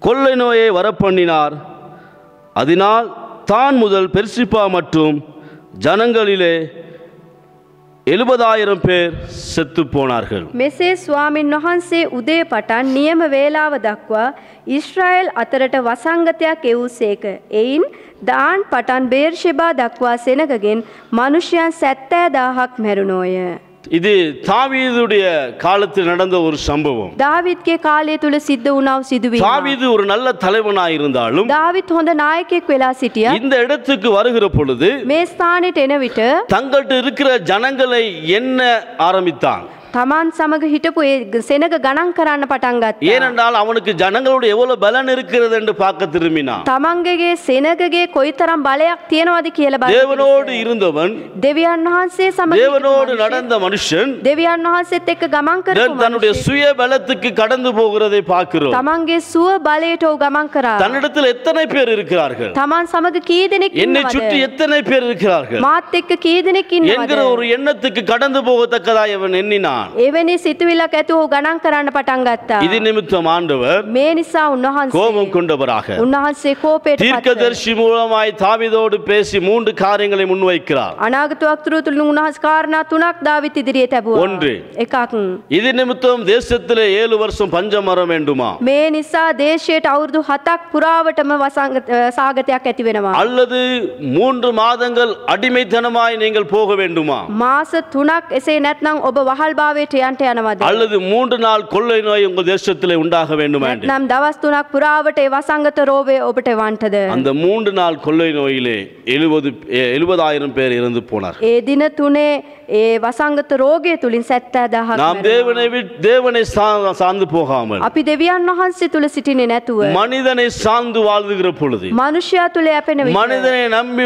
கொள்ளை நோயை வரப்பண்ணினார். அதனால் தான் முதல் பெர்சிப்பா மற்றும் ஜனங்களிலே 70,000 பேர் செத்து போனார்கள். මෙසේ ස්වාමින් වහන්සේ උදේ පටන් නියම වේලාව දක්වා ඊශ්‍රායෙල් අතරට වසංගතයක් එවූසේක. එයින් දාන් පටන් බේර්ෂෙබා දක්වා සෙනගගෙන් මනුෂ්‍යයන් 70,000ක් මැරුණෝය. இது தாவீதுடைய காலத்தில் நடந்த ஒரு சம்பவம். දාවිත්ගේ කාලය තුල සිද්ධ වුණා සිදුවීම. தாவீது ஒரு நல்ல தலைவனாய் இருந்தாலும் දාවිත් හොඳ නායකයෙක් වෙලා සිටියා. இந்த இடத்துக்கு வருகிற பொழுது මේ ස්ථානෙට එන විට தங்கள்கிட்ட இருக்கிற ஜனங்களை என்ன ஆரம்பித்தான். තමන් සමග හිටපු ඒ සෙනග ගණන් කරන්න පටන් ගත්තා. ஏனென்றால் அவனுக்கு ஜனங்களோட எவ்வளவு பலன் இருக்கிறது என்று பார்க்க திரும்பினான். තමන්ගේ සෙනගගේ කොයිතරම් බලයක් තියනවද කියලා බලන්න. தேவனோடு இருந்தவன், දෙවියන් වහන්සේ සමග தேவனோடு நடந்த மனுஷன் දෙවියන් වහන්සේත් එක්ක ගමන් කරපු தன்னுடைய சுய பலத்துக்கு கடந்து போகிறதை பார்க்கிறோம். තමන්ගේ සුව බලයට ඔහු ගමන් කරා. தன்னிடத்தில் எத்தனை பேர் இருக்கிறார்கள், තමන් සමග කී දෙනෙක් என்னை ඉන්නවද? சுற்றி எத்தனை பேர் இருக்கிறார்கள் මාත් එක්ක කී දෙනෙක් ඉන්නවද? என்கிற ஒரு எண்ணத்துக்கு கடந்து போகத்தக்கதாய் அவன் எண்ணினான். එවැනි සිතුවිල්ලක් ඇතුව ඔහු ගණන් කරන්න පටන් ගත්තා. இது நிமித்தம் ஆண்டவர் මේ නිසා උන්වහන්සේ கோபம் கொண்டவராக උන්වහන්සේ කෝපයට පත් தீர்க்கதரிசி மூலமாய் தாவீதோடு பேசி 3 காரியங்களை முன்வைக்கிறார். අනාගත වක්තෘ තුලින් උන්වහන්සේ කාරණා 3ක් දාවිත් ඉදිරියේ තැබුවා. ஒன்று, එකක් இது நிமித்தம் தேசத்திலே 7 வருஷம் பஞ்சம் வர வேண்டுமா, මේ නිසා දේශයට අවුරුදු 7ක් පුරාවටම සාගතයක් ඇති වෙනවා. அல்லது 3 மாதங்கள் அடிமைத்தனமாய் நீங்கள் போக வேண்டுமா, මාස 3ක් එසේ නැත්නම් ඔබ වහල් භාවයට යන්ට යනවද? அல்லது 3 நாள் கொள்ளை நோய் உங்கள் தேசத்திலே உண்டாக வேண்டுமா என்று. නැත්නම් දවස් 3ක් පුරාවට ඒ වසංගත රෝගය ඔබට වන්ටද? அந்த 3 நாள் கொள்ளை நோயிலே 70,000 பேர் இறந்து போனார். ඒ දින තුනේ ඒ වසංගත රෝගය තුලින් 70,000ක් நாம் தேவனை சார்ந்து போகாமல் අපි දෙවියන් වහන්සේ තුල සිටින්නේ නැතුව மனிதனை சார்ந்து வாழ்கிற பொழுது, මනුෂ්‍යයා තුල යැපෙන විට மனிதனை நம்பி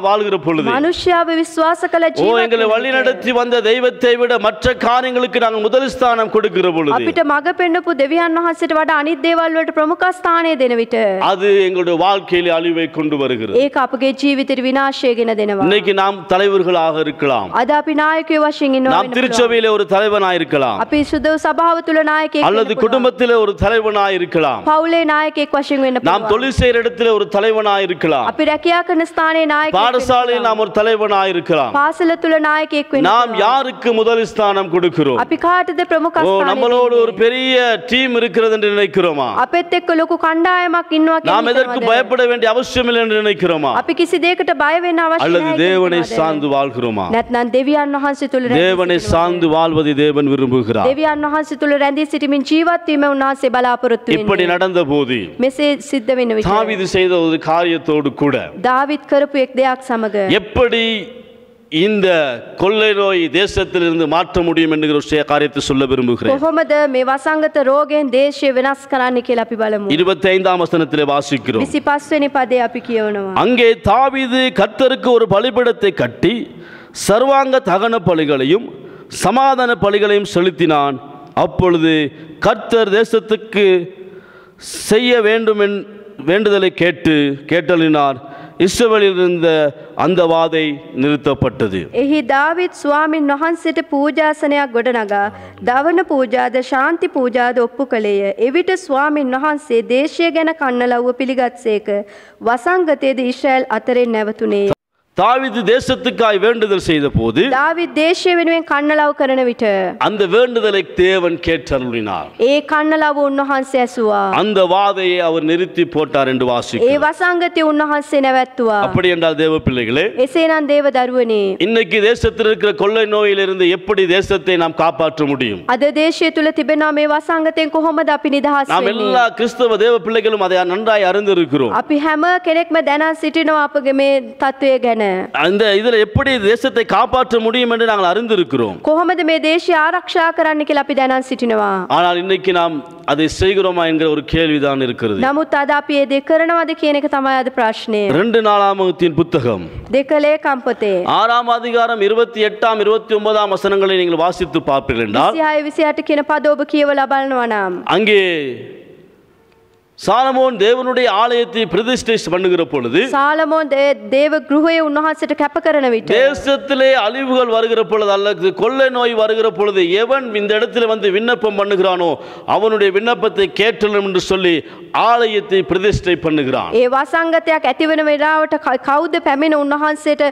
வாழ்கிற பொழுது, මනුෂ්‍යයාව විශ්වාස කළ எங்களை ජීවිතය வழி நடத்தி வந்த தெய்வத்தை விட மற்ற காரியங்களுக்கு நாங்கள் முதல் ஸ்தானம் கொடுக்கிற பொழுது අපිට මඟ පෙන්නපු දෙවියන් වහන්සේට වඩා අනිත් දේවල් වලට ප්‍රමුඛ ස්ථානය දෙන විට அது எங்களுடைய வாழ்க்கையிலே அழிவை கொண்டு வருகிறது. ඒක අපගේ ජීවිතේ විනාශය ගෙන දෙනවා. இன்னைக்கு நாம் தலைவர்களாக இருக்கலாம், අද අපි නායකයෝ වශයෙන් ඉන්නවා நாம் திருச்சபையிலே ஒரு தலைவனாய் இருக்கலாம், අපි සුදු සභාව තුල නායකයෙක් அல்லது குடும்பத்திலே ஒரு தலைவனாய் இருக்கலாம், පවුලේ නායකයෙක් වශයෙන් වෙන්න நாம் පුළුවන්. தொழில் செய்கிற இடத்திலே ஒரு தலைவனாய் இருக்கலாம், අපි රැකියා කරන ස්ථානයේ නායකයෙක් பாடசாலையில் நாம் ஒரு தலைவனாய் இருக்கலாம். පාසල තුල නායකයෙක් වෙන්න நாம் පුළුවන්. யாருக்கு முதல் ஸ்தானம் கொடுக்கிறோம்? අපි කාටද ප්‍රමුඛ ஓ, ස්ථානය நம்மளோடு දෙන්නේ? ஒரு பெரிய டீம் இருக்கிறது என்று நினைக்கிறோமா? අපෙත් එක්ක ලොකු කණ්ඩායමක් ඉන්නවා நாம் කියලා எதற்கு හිතනවද? பயப்பட வேண்டிய அவசியம் இல்லை என்று நினைக்கிறோமா? අපි කිසි දෙයකට බය වෙන්න අවශ්‍ය அல்லது නැහැ தேவனை කියලා சார்ந்து வாழ்கிறோமா? නැත්නම් දෙවියන් වහන්සේ තුල රැඳී தேவனை සිටිනවද? சார்ந்து வாழ்வதை தேவன் விரும்புகிறார். දෙවියන් වහන්සේ තුල රැඳී සිටීමෙන් ජීවත් වීම උන්වහන්සේ බලාපොරොත්තු இப்படி වෙන්නේ. நடந்த போது මෙසේ සිද්ධ වෙන විට தாவீது செய்த ஒரு காரியத்தோடு கூட දාවිත් කරපු එක් දෙයක් සමග எப்படி இந்த கொள்ளை நோய் தேசத்திலிருந்து மாற்ற முடியும் என்கிற ஒரு காரியத்தை சொல்ல விரும்புகிறேன். කොහොමද මේ වසංගත රෝගයෙන් දේශය වෙනස් කරන්න කියලා අපි බලමු. 25ஆம் வசனத்திலே வாசிக்கிறோம். 25 වෙනි පදේ අපි කියවනවා. அங்கே தாவீது கர்த்தருக்கு ஒரு பலிபீடத்தை கட்டி சர்வாங்க தகன பலிகளையும் சமாதான பலிகளையும் செலுத்தினான். அப்பொழுது கர்த்தர் தேசத்துக்கு செய்ய வேண்டும் வேண்டுதலை கேட்டலினார். இஸ்ரவேலில் இருந்த அந்த வாதை நிறுத்தப்பட்டது. එහි දාවිත් ස්වාමින් වහන්සේට පූජාසනයක් ගොඩනගා දවන පූජාද ශාන්ති පූජාද ඔප්පු කළේය. එවිට ස්වාමින් වහන්සේ දේශය ගැන කන්නලව්ව පිළිගත්සේක. වසංගතයේද ඊශ්‍රායල් අතරින් නැවතුණේය. தாவீது தேசத்துக்காய் வேண்டுதல் செய்த போது දාවිත් දේශය වෙනුවෙන් කන්නලව් කරන විට அந்த வேண்டுதலை தேவன் கேட்டருளினார். ඒ කන්නලව්ව උන්වහන්සේ ඇසුවා. அந்த வாதையை அவர் நிறுத்தி போட்டார் என்று ඒ வாசிக்கிறோம். වසංගතය උන්වහන්සේ නැවැත්තුවා. அப்படி என்றால் தேவ பிள்ளைகளே, එසේනම් දේව දරුවනේ இன்னைக்கு தேசத்தில் இருக்கிற கொள்ளை நோயிலிருந்து எப்படி தேசத்தை நாம் காப்பாற்ற முடியும்? අද දේශය තුල තිබෙනා මේ වසංගතයෙන් කොහොමද අපි නිදහස් நாம் වෙන්නේ? எல்லா கிறிஸ்தவ தேவ பிள்ளைகளும் அதை நன்றாய் அறிந்திருக்கிறோம். අපි හැම කෙනෙක්ම දැන සිටිනවා අපගේ මේ තත්වය ගැන. அந்த இதுல எப்படி தேசத்தை காப்பாற்ற முடியும் என்று நாங்கள் அறிந்திருக்கிறோம். කොහොමද මේ දේශය ආරක්ෂා කරන්න කියලා අපි දැනන් සිටිනවා. ஆனால் இன்னைக்கு நாம் அதை செய்கிறோமா என்கிற ஒரு கேள்விதான் இருக்கிறது. නමුත් අද අපි ඒ දේ කරනවද කියන එක තමයි අද ප්‍රශ්නය. 2 நாளாகமத்தின் புத்தகம் දෙකලේ කම්පතේ 6ஆம் அதிகாரம் 28ஆம் 29ஆம் வசனங்களை நீங்கள் வாசித்து பார்ப்பீர்கள் என்றால் 26 28 කියන පද ඔබ කියවලා බලනවා නම් அங்கே சாலமோன் தேவனுடைய ஆலயத்தை பிரதிஷ்டை பண்ணுகிற பொழுது සාලමෝන් දේව ගෘහයේ උන්වහන්සේට කැප කරන විට தேசத்திலே அழிவுகள் வருகிற பொழுது அல்லது கொள்ளை நோய் வருகிற பொழுது எவன் இந்த இடத்துல வந்து விண்ணப்பம் பண்ணுகிறானோ அவனுடைய விண்ணப்பத்தை கேட்டலும் என்று சொல்லி ஆலயத்தை பிரதிஷ்டை பண்ணுகிறான். ඒ වසංගතයක් ඇති වෙන වෙලාවට කවුද පැමිණ උන්වහන්සේට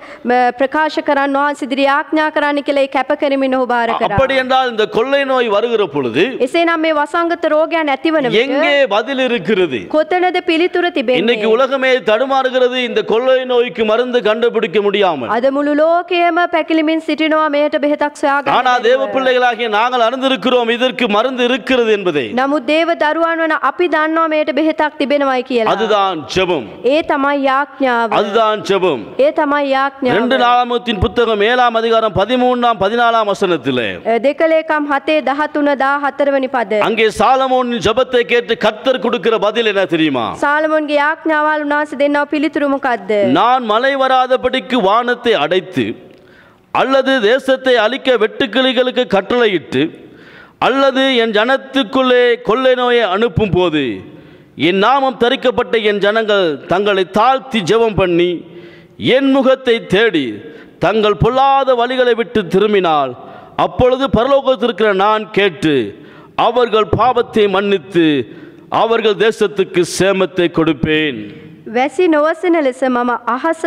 ප්‍රකාශ කරන්න උන්වහන්සේ ඉදිරි ආඥා කරන්න කියලා ඒ කැප කරමින් ඔහු බාර කරා. அப்படி என்றால் இந்த கொள்ளை நோய் வருகிற பொழுது එසේනම් මේ වසංගත රෝගයන් ඇති වෙන විට எங்கே பதில் இருக்கிறது? කොතනද පිළිතුර තිබෙන්නේ? இன்னைக்கு உலகமே தடுமாறுகிறது இந்த கொள்ளை நோய்க்கு மருந்து கண்டுபிடிக்க முடியாமல். අද මුළු ලෝකයේම පැකිලිමින් සිටිනවා මේට බෙහෙතක් සොයාගන්න. ஆனா தேவ பிள்ளைகளாகிய நாங்கள் அறிந்திருக்கிறோம் இதற்கு மருந்து இருக்கிறது என்பதை. නමුත් දේව දරුවන් වන අපි දන්නවා මේට බෙහෙතක් තිබෙනවායි කියලා. அதுதான் ஜெபம். ඒ තමයි යාඥාව. அதுதான் ஜெபம். ඒ තමයි යාඥාව. 2 நாளாகமத்தின் புத்தகம் 7ஆம் அதிகாரம் 13ஆம் 14ஆம் வசனத்திலே දෙකලේකම් 7 13 14 වෙනි පද. அங்கே சாலமோனின் ஜெபத்தை கேட்டு கர்த்தர் கொடுக்கிற பதில் என்ன தெரியுமா? සාලමෝන්ගේ යාඥාවල් උන්වහන්සේ දෙන්නව පිළිතුරු මොකද්ද? நான் மழை வராதபடிக்கு வானத்தை அடைத்து அல்லது தேசத்தை அழிக்க வெட்டுக்கிளிகளுக்கு கட்டளையிட்டு அல்லது என் ஜனத்துக்குள்ளே கொள்ளை நோயை அனுப்பும் போது என் நாமம் தரிக்கப்பட்ட என் ஜனங்கள் தங்களை தாழ்த்தி ஜெபம் பண்ணி என் முகத்தை தேடி தங்கள் பொல்லாத வழிகளை விட்டு திரும்பினால் அப்பொழுது பரலோகத்திற்கிற நான் கேட்டு அவர்கள் பாவத்தை மன்னித்து அவர்கள் தேசத்துக்கு சேமத்தை கொடுப்பேன். වැසි නොවසන ලෙස මම අහස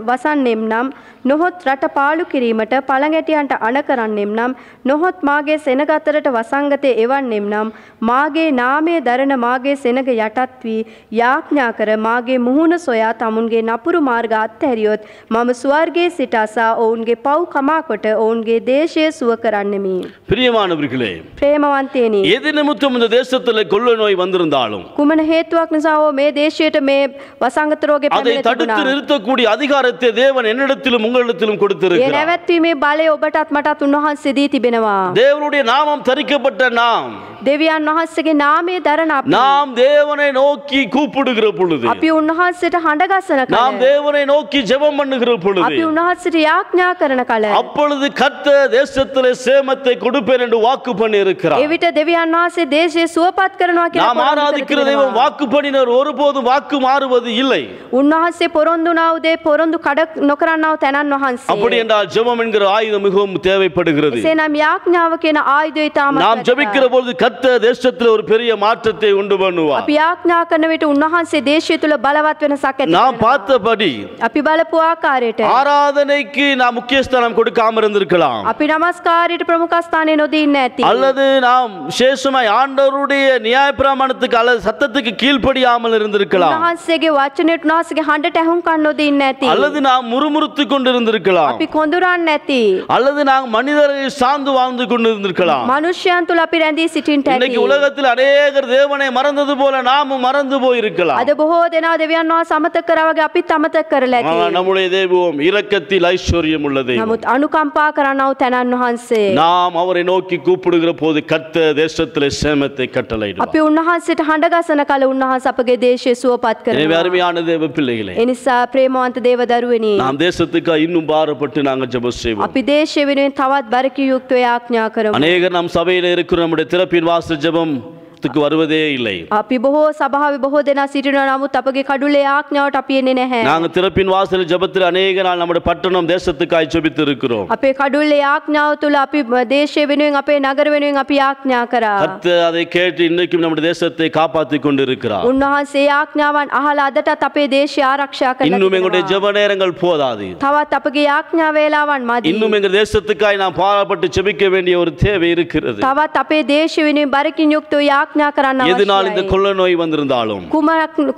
වසන්නෙම් නම් නොහොත් රට පාලු කිරීමට පළඟැටියන්ට අණ කරන්නෙම් නම් නොහොත් මාගේ සෙනග අතරට වසංගතය එවන්නෙම් නම් මාගේ නාමය දරන මාගේ සෙනග යටත් වී යාඥා කර මාගේ මුහුණ සොයා තමුන්ගේ නපුරු මාර්ග අත්හැරියොත් මම ස්වර්ගයේ සිට අසා ඔවුන්ගේ පව් කමා කොට ඔවුන්ගේ දේශය සුව කරන්නෙමි. பிரியமானவர்களே, ප්‍රේමවන්තයනි, எது நிமித்தம் இந்த தேசத்தில் கொள்ளை நோய் வந்திருந்தாலும் කුමන හේතුවක් නිසා හෝ මේ දේශයට මේ වසංගත රෝගේ அதை පැමිණ தடுத்து තිබුණා. நிறுத்தக்கூடிய அதிகாரத்தை தேவன் என்னிடத்திலும் உங்களிடத்திலும் ඒ கொடுத்திருக்கிறார். නැවැත්වීමේ බලය ඔබටත් මටත් උන්වහන්සේ දී තිබෙනවා. தேவனுடைய நாமம் தரிக்கப்பட்ட நாம் දෙවියන් වහන්සේගේ නාමය දරන අපි நாம் தேவனை நோக்கி கூப்பிடுகிற பொழுது අපි උන්වහන්සේට හඬ ගසන நாம் කල தேவனை நோக்கி ஜெபம் பண்ணுகிற பொழுது අපි උන්වහන්සේට යාඥා කරන කල அப்பொழுது கர்த்தர் தேசத்திலே சேமத்தை கொடுப்பேன் என்று வாக்கு பண்ணி இருக்கிறார். එවිට දෙවියන් වහන්සේ දේශය සුවපත් කරනවා කියලා நாம் පොරොන්දු කර ஆராதிக்கிற තිබෙනවා. தெய்வம் வாக்கு பண்ணினர் ஒருபோதும் வாக்கு மாறுவது இல்லை. උන්වහන්සේ පොරොන්දු වුණා උදේ පොරොන්දු කඩ නොකරනව තැනන් වහන්සේ. அப்படி என்றால் ஜெபம் என்கிற ஆயுதம் மிகவும் தேவைப்படுகிறது. එසේනම් යාඥාව කියන ආයුධය තාමත් நாம் ஜெபிக்கிற பொழுது கர்த்தர் தேசத்தில் ஒரு பெரிய மாற்றத்தை உண்டு பண்ணுவார். අපි යාඥා කරන විට උන්වහන්සේ දේශය තුල බලවත් වෙනසක් ඇති நாம் කරනවා. பார்த்தபடி අපි බලපු ආකාරයට ஆராதனைக்கு நாம் முக்கியஸ்தானம் கொடுக்காம இருந்திருக்கலாம். අපි නමස්කාරයට ප්‍රමුඛ ස්ථානය නොදී ඉන්න ඇති. அல்லது நாம் விசேஷமாய் ஆண்டவருடைய நியாயப்பிரமாணத்துக்கு அல்லது சத்தத்துக்கு கீழ்ப்படியாமல் இருந்திருக்கலாம். උන්වහන්සේගේ වචනයට උන්වහන්සේගේ හඬට ඇහුම්කන් නොදී ඉන්න ඇති. அல்லது நாம் முறுமுறுத்து கொண்டு இருந்திருக்கலாம். අපි කොඳුරන්නේ නැති. அல்லது நாம் மனிதரை சார்ந்து வாழ்ந்து கொண்டு இருந்திருக்கலாம். මනුෂ්‍යයන් තුල අපි රැඳී සිටින්නට ඇති. இன்னைக்கு உலகத்தில் அநேகர் தேவனை மறந்தது போல நாமும் மறந்து போயிருக்கலாம். අද බොහෝ දෙනා දෙවියන් වහන්සේ අමතක කරා වගේ අපිත් අමතක කරලා ඇති. நம்முடைய தெய்வம் இரக்கத்தில் ஐஸ்வர்யம் உள்ள தெய்வம். නමුත් අනුකම්පා කරනව තැනන් වහන්සේ. நாம் அவரை நோக்கி கூப்பிடுகிற போது கர்த்தர் தேசத்திலே சேமத்தை கட்டளையிடுவார். අපි උන්වහන්සේට හඬ ගසන කල උන්වහන්සේ අපගේ දේශය සුවපත් எனவே කරනවා. அருமையான தேவ பிள்ளைகளே, ඒ නිසා ප්‍රේමවන්ත දේව දරුවනි, நாம் தேசத்துக்கு இன்னும் பாரப்பட்டு நாங்கள் ஜெபம் செய்வோம். අපි දේශය වෙනුවෙන් තවත් බරකිය යුක්තව යාඥා කරමු. அநேகர் நம் சபையில இருக்கிற நம்முடைய திறப்பின் வாசல் ஜெபம் த்துக்கு வருவதே இல்லை. අපි බොහෝ සභාවේ බොහෝ දෙනා සිටිනවා නමුත් අපගේ කඩුල්ලේ ආඥාවට අපි එන්නේ නැහැ. நாங்க திறப்பின் வாசல் ஜெபத்தில் அநேக நாள் நம்முடைய பட்டணம் தேசத்துக்காய் ஜெபித்து இருக்கிறோம். අපේ කඩුල්ලේ ආඥාව තුල අපි දේශය වෙනුවෙන් අපේ නගර වෙනුවෙන් අපි ආඥා කරා. கர்த்தர் அதை கேட்டு இன்றைக்கும் நம்முடைய தேசத்தை காப்பாற்றிக் கொண்டிருக்கிறார். උන්වහන්සේ ආඥාවන් අහලා අදටත් අපේ දේශය ආරක්ෂා කරලා இன்னும் எங்களுடைய ஜெப நேரங்கள் போதாது. තවත් අපගේ ආඥා වේලාවන් මදි. இன்னும் எங்கள் தேசத்துக்காய் நாம் பாரப்பட்டு ஜெபிக்க வேண்டிய ஒரு தேவை இருக்கிறது. තවත් අපේ දේශය වෙනුවෙන් බරකින් යුක්තව ආඥා කරන්න எதனால் இந்த අවශ්‍යයි. கொள்ள நோய் வந்திருந்தாலும்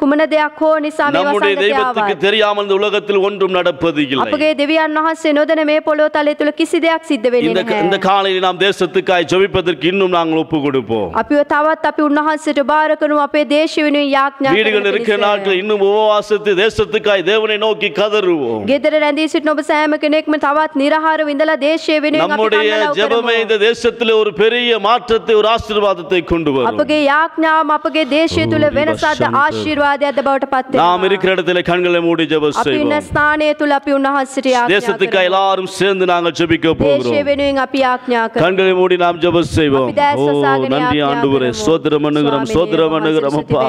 කුමන දෙයක් හෝ නිසා මේ நம்முடைய தெய்வத்துக்கு වසංගතය தெரியாமல் இந்த உலகத்தில் ஒன்றும் நடப்பது இல்லை. අපගේ දෙවියන් වහන්සේ නොදැන මේ පොළොව තලය තුල කිසි දෙයක් සිද්ධ වෙන්නේ இந்த නැහැ. காலையில் நாம் தேசத்துக்காய் ஜெபிப்பதற்கு இன்னும் நாங்கள் ஒப்பு கொடுப்போம். අපිව තවත් අපි උන්වහන්සේට බාර කරමු අපේ දේශය වෙනුවෙන් යාඥා வீடுகள் இருக்கிற நாட்கள் இன்னும் உபவாசத்து தேசத்துக்காய் தேவனை நோக்கி கதறுவோம். ගෙදර රැඳී සිටින ඔබ සෑම කෙනෙක්ම තවත් නිරහාරව ඉඳලා දේශය වෙනුවෙන් අපි நம்முடைய කන්නලව් ஜெபமே කරමු. இந்த தேசத்தில் ஒரு பெரிய மாற்றத்தை ஒரு ஆசீர்வாதத்தை கொண்டு வரும். අපගේ යාඥාවම අපගේ දේශය තුල වෙනසක්ද ආශිර්වාදයක්ද බවට පත් நாம் වෙනවා. இருக்கிற இடத்துல கண்களை மூடி ஜெபம் අපි ඉන්න செய்வோம். ස්ථානය තුල අපි උන්වහන්සේට යාඥා தேசத்துக்காய் කරමු. எல்லாரும் சேர்ந்து நாங்கள் ஜெபிக்க දේශය போகிறோம். වෙනුවෙන් අපි යාඥා කරමු. கண்களை மூடி நாம் ஜெபம் செய்வோம். අපි දැස් ஓ වසාගෙන நன்றி යාඥා ஆண்டவரே, කරමු. சோதரம் பண்ணுகிறோம், சோதரம் பண்ணுகிறோம் அப்பா.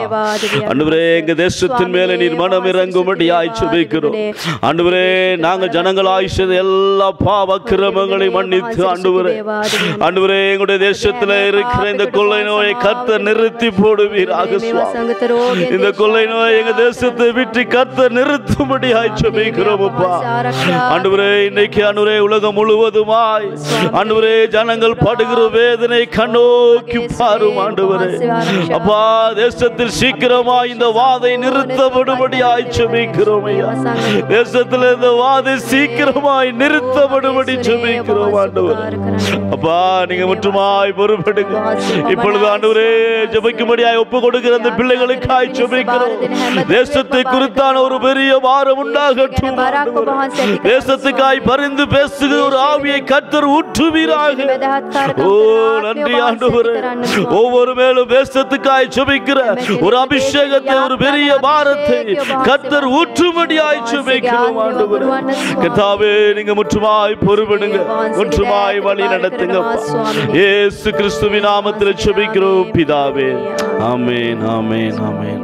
ஆண்டவரே, எங்க தேசத்தின் மேல நீர் மனம் இறங்கும்படியாய் ஜெபிக்கிறோம். ஆண்டவரே, நாங்கள் ஜனங்களாய் செய்த எல்லா பாவ கிரமங்களை மன்னித்து ஆண்டவரே, ஆண்டவரே, எங்களுடைய தேசத்துல இருக்கிற இந்த கொள்ளை நோயை கர்த்தர் நிறுத்தி போடுவீராக சுவாமி. இந்த கொள்ளை நோய் எங்க தேசத்தை விட்டு கர்த்தர் நிறுத்தும்படியாய் ஜெபிக்கிறோம் அப்பா. ஆண்டவரே, இன்னைக்கு ஆண்டவரே உலகம் முழுவதுமாய் ஆண்டவரே ஜனங்கள் படுகிற வேதனை கண்ணோக்கி பாரும் ஆண்டவரே. அப்பா, தேசத்தில் சீக்கிரமாய் இந்த வாதை நிறுத்தப்படும்படியாய் ஜெபிக்கிறோம் ஐயா. தேசத்தில் இந்த வாதை சீக்கிரமாய் நிறுத்தப்படும்படி ஜெபிக்கிறோம் ஆண்டவரே. அப்பா, நீங்க முற்றுமாய் பொறுப்பெடுங்க. இப்பொழுது ஆண்டவரே, ஜெபிக்கும்படியாய் ஒப்பு கொடுக்கிற அந்த பிள்ளைகளுக்காய் ஜெபிக்கிறோம். தேசத்தை குறித்தான ஒரு பெரிய பாரம் உண்டாகட்டும். தேசத்துக்காய் பரிந்து பேசுகிற ஒரு ஆவியை கர்த்தர் ஊற்றுவீராக. ஓ நன்றி ஆண்டவரே. ஒவ்வொரு மேலும் தேசத்துக்காய் ஜெபிக்கிற ஒரு அபிஷேகத்தை, ஒரு பெரிய பாரத்தை கர்த்தர் ஊற்றும்படியாய் ஜெபிக்கிறோம் ஆண்டவரே. கர்த்தாவே, நீங்க முற்றுமாய் பொறுப்பெடுங்க, முற்றுமாய் வழி நடத்துங்க. இயேசு கிறிஸ்துவின் நாமத்தில் ஜெபிக்கிறோம் பிதாவே. ஆமென், ஆமென், ஆமென்.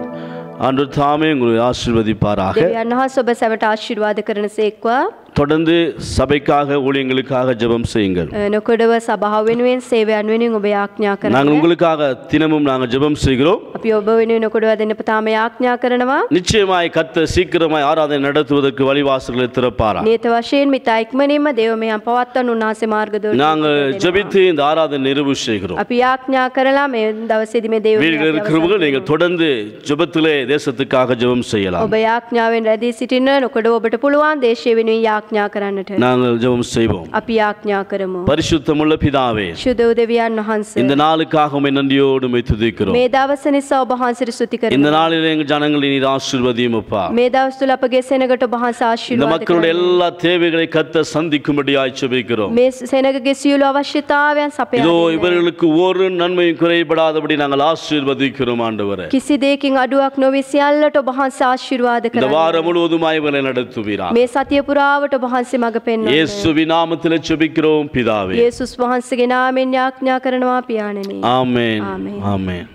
ஆண்டவர் தாமே உங்களை ஆசீர்வதிப்பாராக. දෙවියන් වහන්සේ ඔබ සැමට ආශිර්වාද කරනසේක්වා. தொடர்ந்து சபைக்காக ஊழியங்களுக்காக ஜெபம் செய்யுங்கள். නොකඩව සභාව වෙනුවෙන් සේවයන් වෙනුවෙන් ඔබ යාඥා කරන්න. நாங்கள் உங்களுக்காக தினமும் நாங்கள் ஜெபம் செய்கிறோம். අපි ඔබ වෙනුවෙන් නොකඩව දෙන්නපතාම යාඥා කරනවා. நிச்சயமாய் கர்த்தர் சீக்கிரமாய் ஆராதனை நடத்துவதற்கு வழிவாசல்களை திறப்பாரா. නියත වශයෙන්ම ඉතා ඉක්මනින්ම දේව මෙයන් පවත්වන උන්වහන්සේ මාර්ගදර්ශනය நாங்கள் ஜெபித்து இந்த ஆராதனை நிறைவு செய்கிறோம். අපි යාඥා කරලා මේ දවසේදී මේ දේව வீடுகளில் இருக்கிறவர்கள் நீங்கள் தொடர்ந்து ஜெபத்திலே தேசத்துக்காக ஜெபம் செய்யலாம். ඔබ යාඥාවෙන් රැඳී සිටින්න නොකඩව ඔබට පුළුවන් දේශය වෙනුවෙන් යාඥා කරන්නට. நாங்கள் ஜெபம் செய்வோம். අපි යාඥා කරමු. பரிசுத்தமுள்ள பிதாவே, ශුද්ධ වූ දෙවියන් වහන්සේ, இந்த நாளுக்காக உம்மை நன்றியோடு உம்மை துதிக்கிறோம். මේ දවස නිසා ඔබ වහන්සේට ස්තුති இந்த කරනවා. நாளில் எங்கள் ஜனங்களை நீர் ஆசீர்வதியும் அப்பா. මේ දවස් තුල අපගේ සෙනගට ඔබ වහන්සේ இந்த ආශිර්වාද மக்களுடைய කරනවා. எல்லா தேவைகளை கர்த்தர் சந்திக்கும்படியாய் ஜெபிக்கிறோம். මේ සෙනගගේ සියලු අවශ්‍යතාවයන් இதோ සපයා දෙන්න. இவர்களுக்கு ஒரு நன்மையும் குறைபடாதபடி நாங்கள் ஆசீர்வதிக்கிறோம் ஆண்டவரே. කිසි දෙයකින් අඩුවක් නොවි සියල්ලට ඔබ වහන්සේ ආශිර්වාද இந்த කරනවා. வாரம் முழுவதுமாய் இவர்களை நடத்துவீராக. මේ සතිය පුරාවට ඔබ වහන්සේ මඟ පෙන්වන්න. இயேசுவின் நாமத்தில் ஜெபிக்கிறோம் பிதாவே. යේසුස් වහන්සේගේ නාමයෙන් යාඥා කරනවා පියාණෙනි. ஆமென், ஆமென். ஆமென்.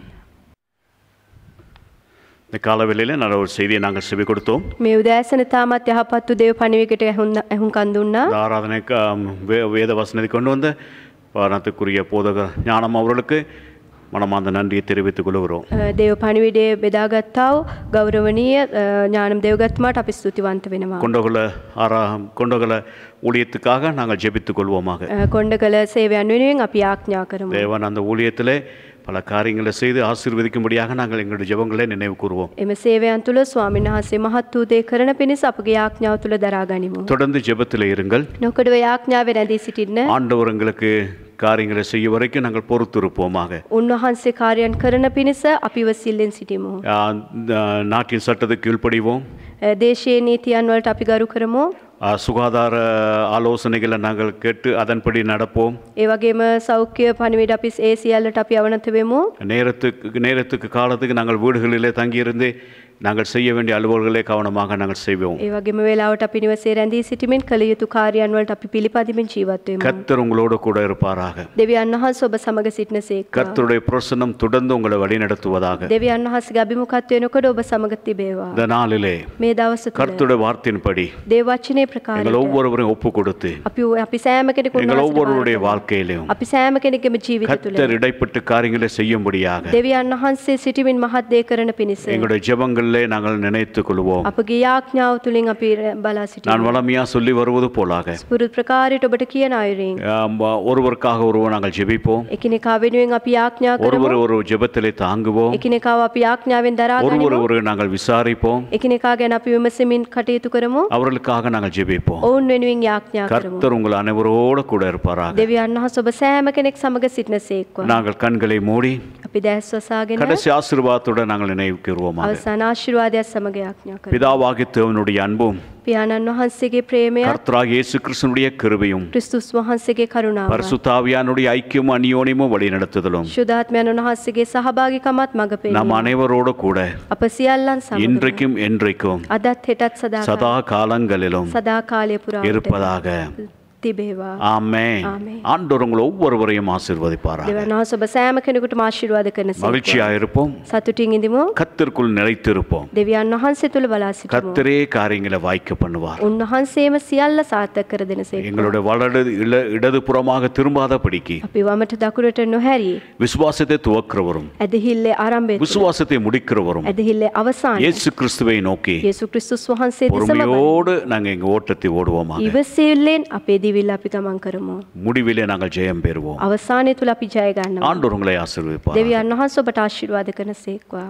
இந்த காலவெளியில் நல்ல ஒரு செய்தியை நாங்கள் செவி கொடுத்தோம். මේ උදෑසන තාමත් යහපත් වූ දේව පණිවිඩයකට ඇහුම්කන් දුන්නා. இந்த ஆராதனைக்கு வேத வசனத்தை கொண்டு வந்த பாராட்டுக்குரிய போதக ஞானம் அவர்களுக்கு மனமார்ந்த நன்றியை தெரிவித்துக் கொள்கிறோம். දේව පණිවිඩයේ බෙදාගත්තා වූ ගෞරවනීය ඥානම් දේවගත්තුමාට අපි ස්තුතිවන්ත වෙනවා. கொண்டகல ஊழியத்துக்காக நாங்கள் ஜெபித்துக் கொள்வோமாக. කොණ්ඩකල සේවයන් වෙනුවෙන් අපි යාඥා කරමු. தேவன் அந்த ஊழியத்திலே பல காரியங்களை செய்து ஆசீர்வதிக்கும்படியாக நாங்கள் எங்களுடைய ஜெபங்களை நினைவு கூறுவோம். එම සේවයන් තුළ ස්වාමීන් වහන්සේ මහත් වූ දේ කරන පිණිස අපගේ යාඥාව තුළ දරා ගනිමු. தொடர்ந்து ஜெபத்தில் இருங்கள். නොකඩව යාඥාවේ රැඳී සිටින්න. ஆண்டவர் எங்களுக்கு காரியங்களை செய்ய வரைக்கும் நாங்கள் பொறுத்திருப்போமாக. උන්වහන්සේ කාර්යයන් කරන පිණිස අපිව සිල්ලෙන් සිටිමු. நாட்டின் சட்டத்துக்கு கீழ்ப்படிவோம். දේශීය නීතියන් වලට අපි ගරු කරමු. சுகாதார ஆலோசனைகளை நாங்கள் கேட்டு அதன்படி நடப்போம். ඒ වගේම සෞඛ්‍ය පණිවිඩ අපි ඒ සියල්ලට අපි අවනත වෙමු. நேரத்துக்கு காலத்துக்கு நாங்கள் வீடுகளிலே தங்கியிருந்து நாங்கள் செய்ய வேண்டிய அலுவல்களை கவனமாக நாங்கள் செய்வோம். ඒ වගේම වේලාවට අපි නිවසේ රැඳී සිටීමෙන් කළ යුතු කාර්යයන් වලට අපි පිළිපදිමින් ජීවත් වෙමු. கர்த்தர் உங்களோடு கூட இருப்பாராக. දෙවියන් වහන්සේ ඔබ සමග සිටිනසේක. கர்த்தருடைய பிரசன்னம் தொடர்ந்து உங்களை வழிநடத்துவதாக. දෙවියන් වහන්සේගේ අභිමුඛත්වය වෙනකොට ඔබ සමග තිබේවා. இந்த நாளிலே මේ දවස තුළ கர்த்தருடைய வார்த்தையின்படி දේව වචනේ ප්‍රකාරයට எங்கள் ஒவ்வொருவரையும் ஒப்பு கொடுத்து අපි සෑම කෙනෙකුට எங்கள் ஒவ்வொருவருடைய வாழ்க்கையிலும் අපි සෑම කෙනෙකුගේම ජීවිත තුළ கர்த்தர் இடைப்பட்டு காரியங்களை செய்யும்படியாக දෙවියන් වහන්සේ සිටීමෙන් මහත් දේ කරන පිණිස எங்களுடைய ஜெபங்களிலே நாங்கள் நினைத்துக் கொள்வோம். අපගේ යාඥාව තුලින් අපි බලා සිටිනවා. நான் வளமையா சொல்லி வருவது போலாக ස්පුරුදු ප්‍රකාරයට ඔබට කියන අයුරින් ஒருவருக்காக ஒருவர் நாங்கள் ஜெபிப்போம். එකිනෙකා වෙනුවෙන් අපි යාඥා කරමු. ஒருவர் ஒரு ஜெபத்திலே தாங்குவோம். එකිනෙකාව අපි යාඥාවෙන් දරා ஒருவர் ගනිමු. ஒரு நாங்கள் விசாரிப்போம். එකිනෙකා ගැන අපි විමසමින් කටයුතු කරමු. அவர்களுக்காக நாங்கள் ஜெபிப்போம். ඔවුන් වෙනුවෙන් යාඥා කරමු. கர்த்தர் உங்கள் அனைவரோடு கூட இருப்பாராக. දෙවියන් වහන්සේ ඔබ සෑම කෙනෙක් සමග සිටිනසේක්වා. நாங்கள் கண்களை மூடி අපි දැස් වසාගෙන கடைசி ஆசீர்வாதத்துடன் நாங்கள் நினைவுகூர்வோமாக. අවසාන ආශිර්වාදයක් සමග යාඥා කරමු. பிதாவாகிய தேவனுடைய அன்பும் පියාණන් වහන්සේගේ ප්‍රේමය கர்த்தராகிய இயேசு கிறிஸ்துவினுடைய கிருபையும் ක්‍රිස්තුස් වහන්සේගේ කරුණාව பரிசுத்த ஆவியானுடைய ஐக்கியமும் அநியோனியமும் வழிநடத்துதலும் ශුද්ධාත්මයන් වහන්සේගේ සහභාගීකමත් මඟ நம் පෙන්වීම அனைவரோடு கூட අප සියල්ලන් සමග இன்றைக்கும் என்றைக்கும் අදත් හෙටත් சதா காலங்களிலும் සදා කාලය පුරාවට இருப்பதாக. තිබේවා. ஆமென். ஆமென். ஆண்டவர் உங்கள் ஒவ்வொருவரையும் ஆசீர்வதிப்பாராக. දෙවියන් වහන්සේ ඔබ සෑම කෙනෙකුටම ආශිර්වාද කරනසේක. மகிழ்ச்சியாக இருப்போம். සතුටින් ඉඳිමු. கர்த்தருக்குள் நிலைத்திருப்போம். දෙවියන් වහන්සේ තුල බලා සිටිමු. கர்த்தரே காரியங்களை வாய்க்க பண்ணுவார். උන්වහන්සේම සියල්ල සාර්ථක කර දෙනසේක. எங்களுடைய இடது புறமாக திரும்பாதபடிக்கு අපි වමට දකුණට නොහැරී விசுவாசத்தை துவக்கிறவரும் ඇදහිල්ලේ ආරම්භය තුල விசுவாசத்தை முடிக்கிறவரும் ඇදහිල්ලේ අවසානය இயேசு கிறிஸ்துவை நோக்கி යේසු ක්‍රිස්තුස් වහන්සේ දෙසම பொறுமையோடு நாங்கள் எங்க ஓட்டத்தை ஓடுவோமாக. ඉවසිල්ලෙන් අපේ දිවිල්ල අපි ගමන් කරමු. முடிவிலே நாங்கள் ஜெயம் பெறுவோம். අවසානයේ තුල අපි ජය ගන්නවා. ஆண்டவர் உங்களை ஆசீர்வதிப்பார். දෙවියන් වහන්සේ ඔබට ආශිර්වාද කරනසේක්වා.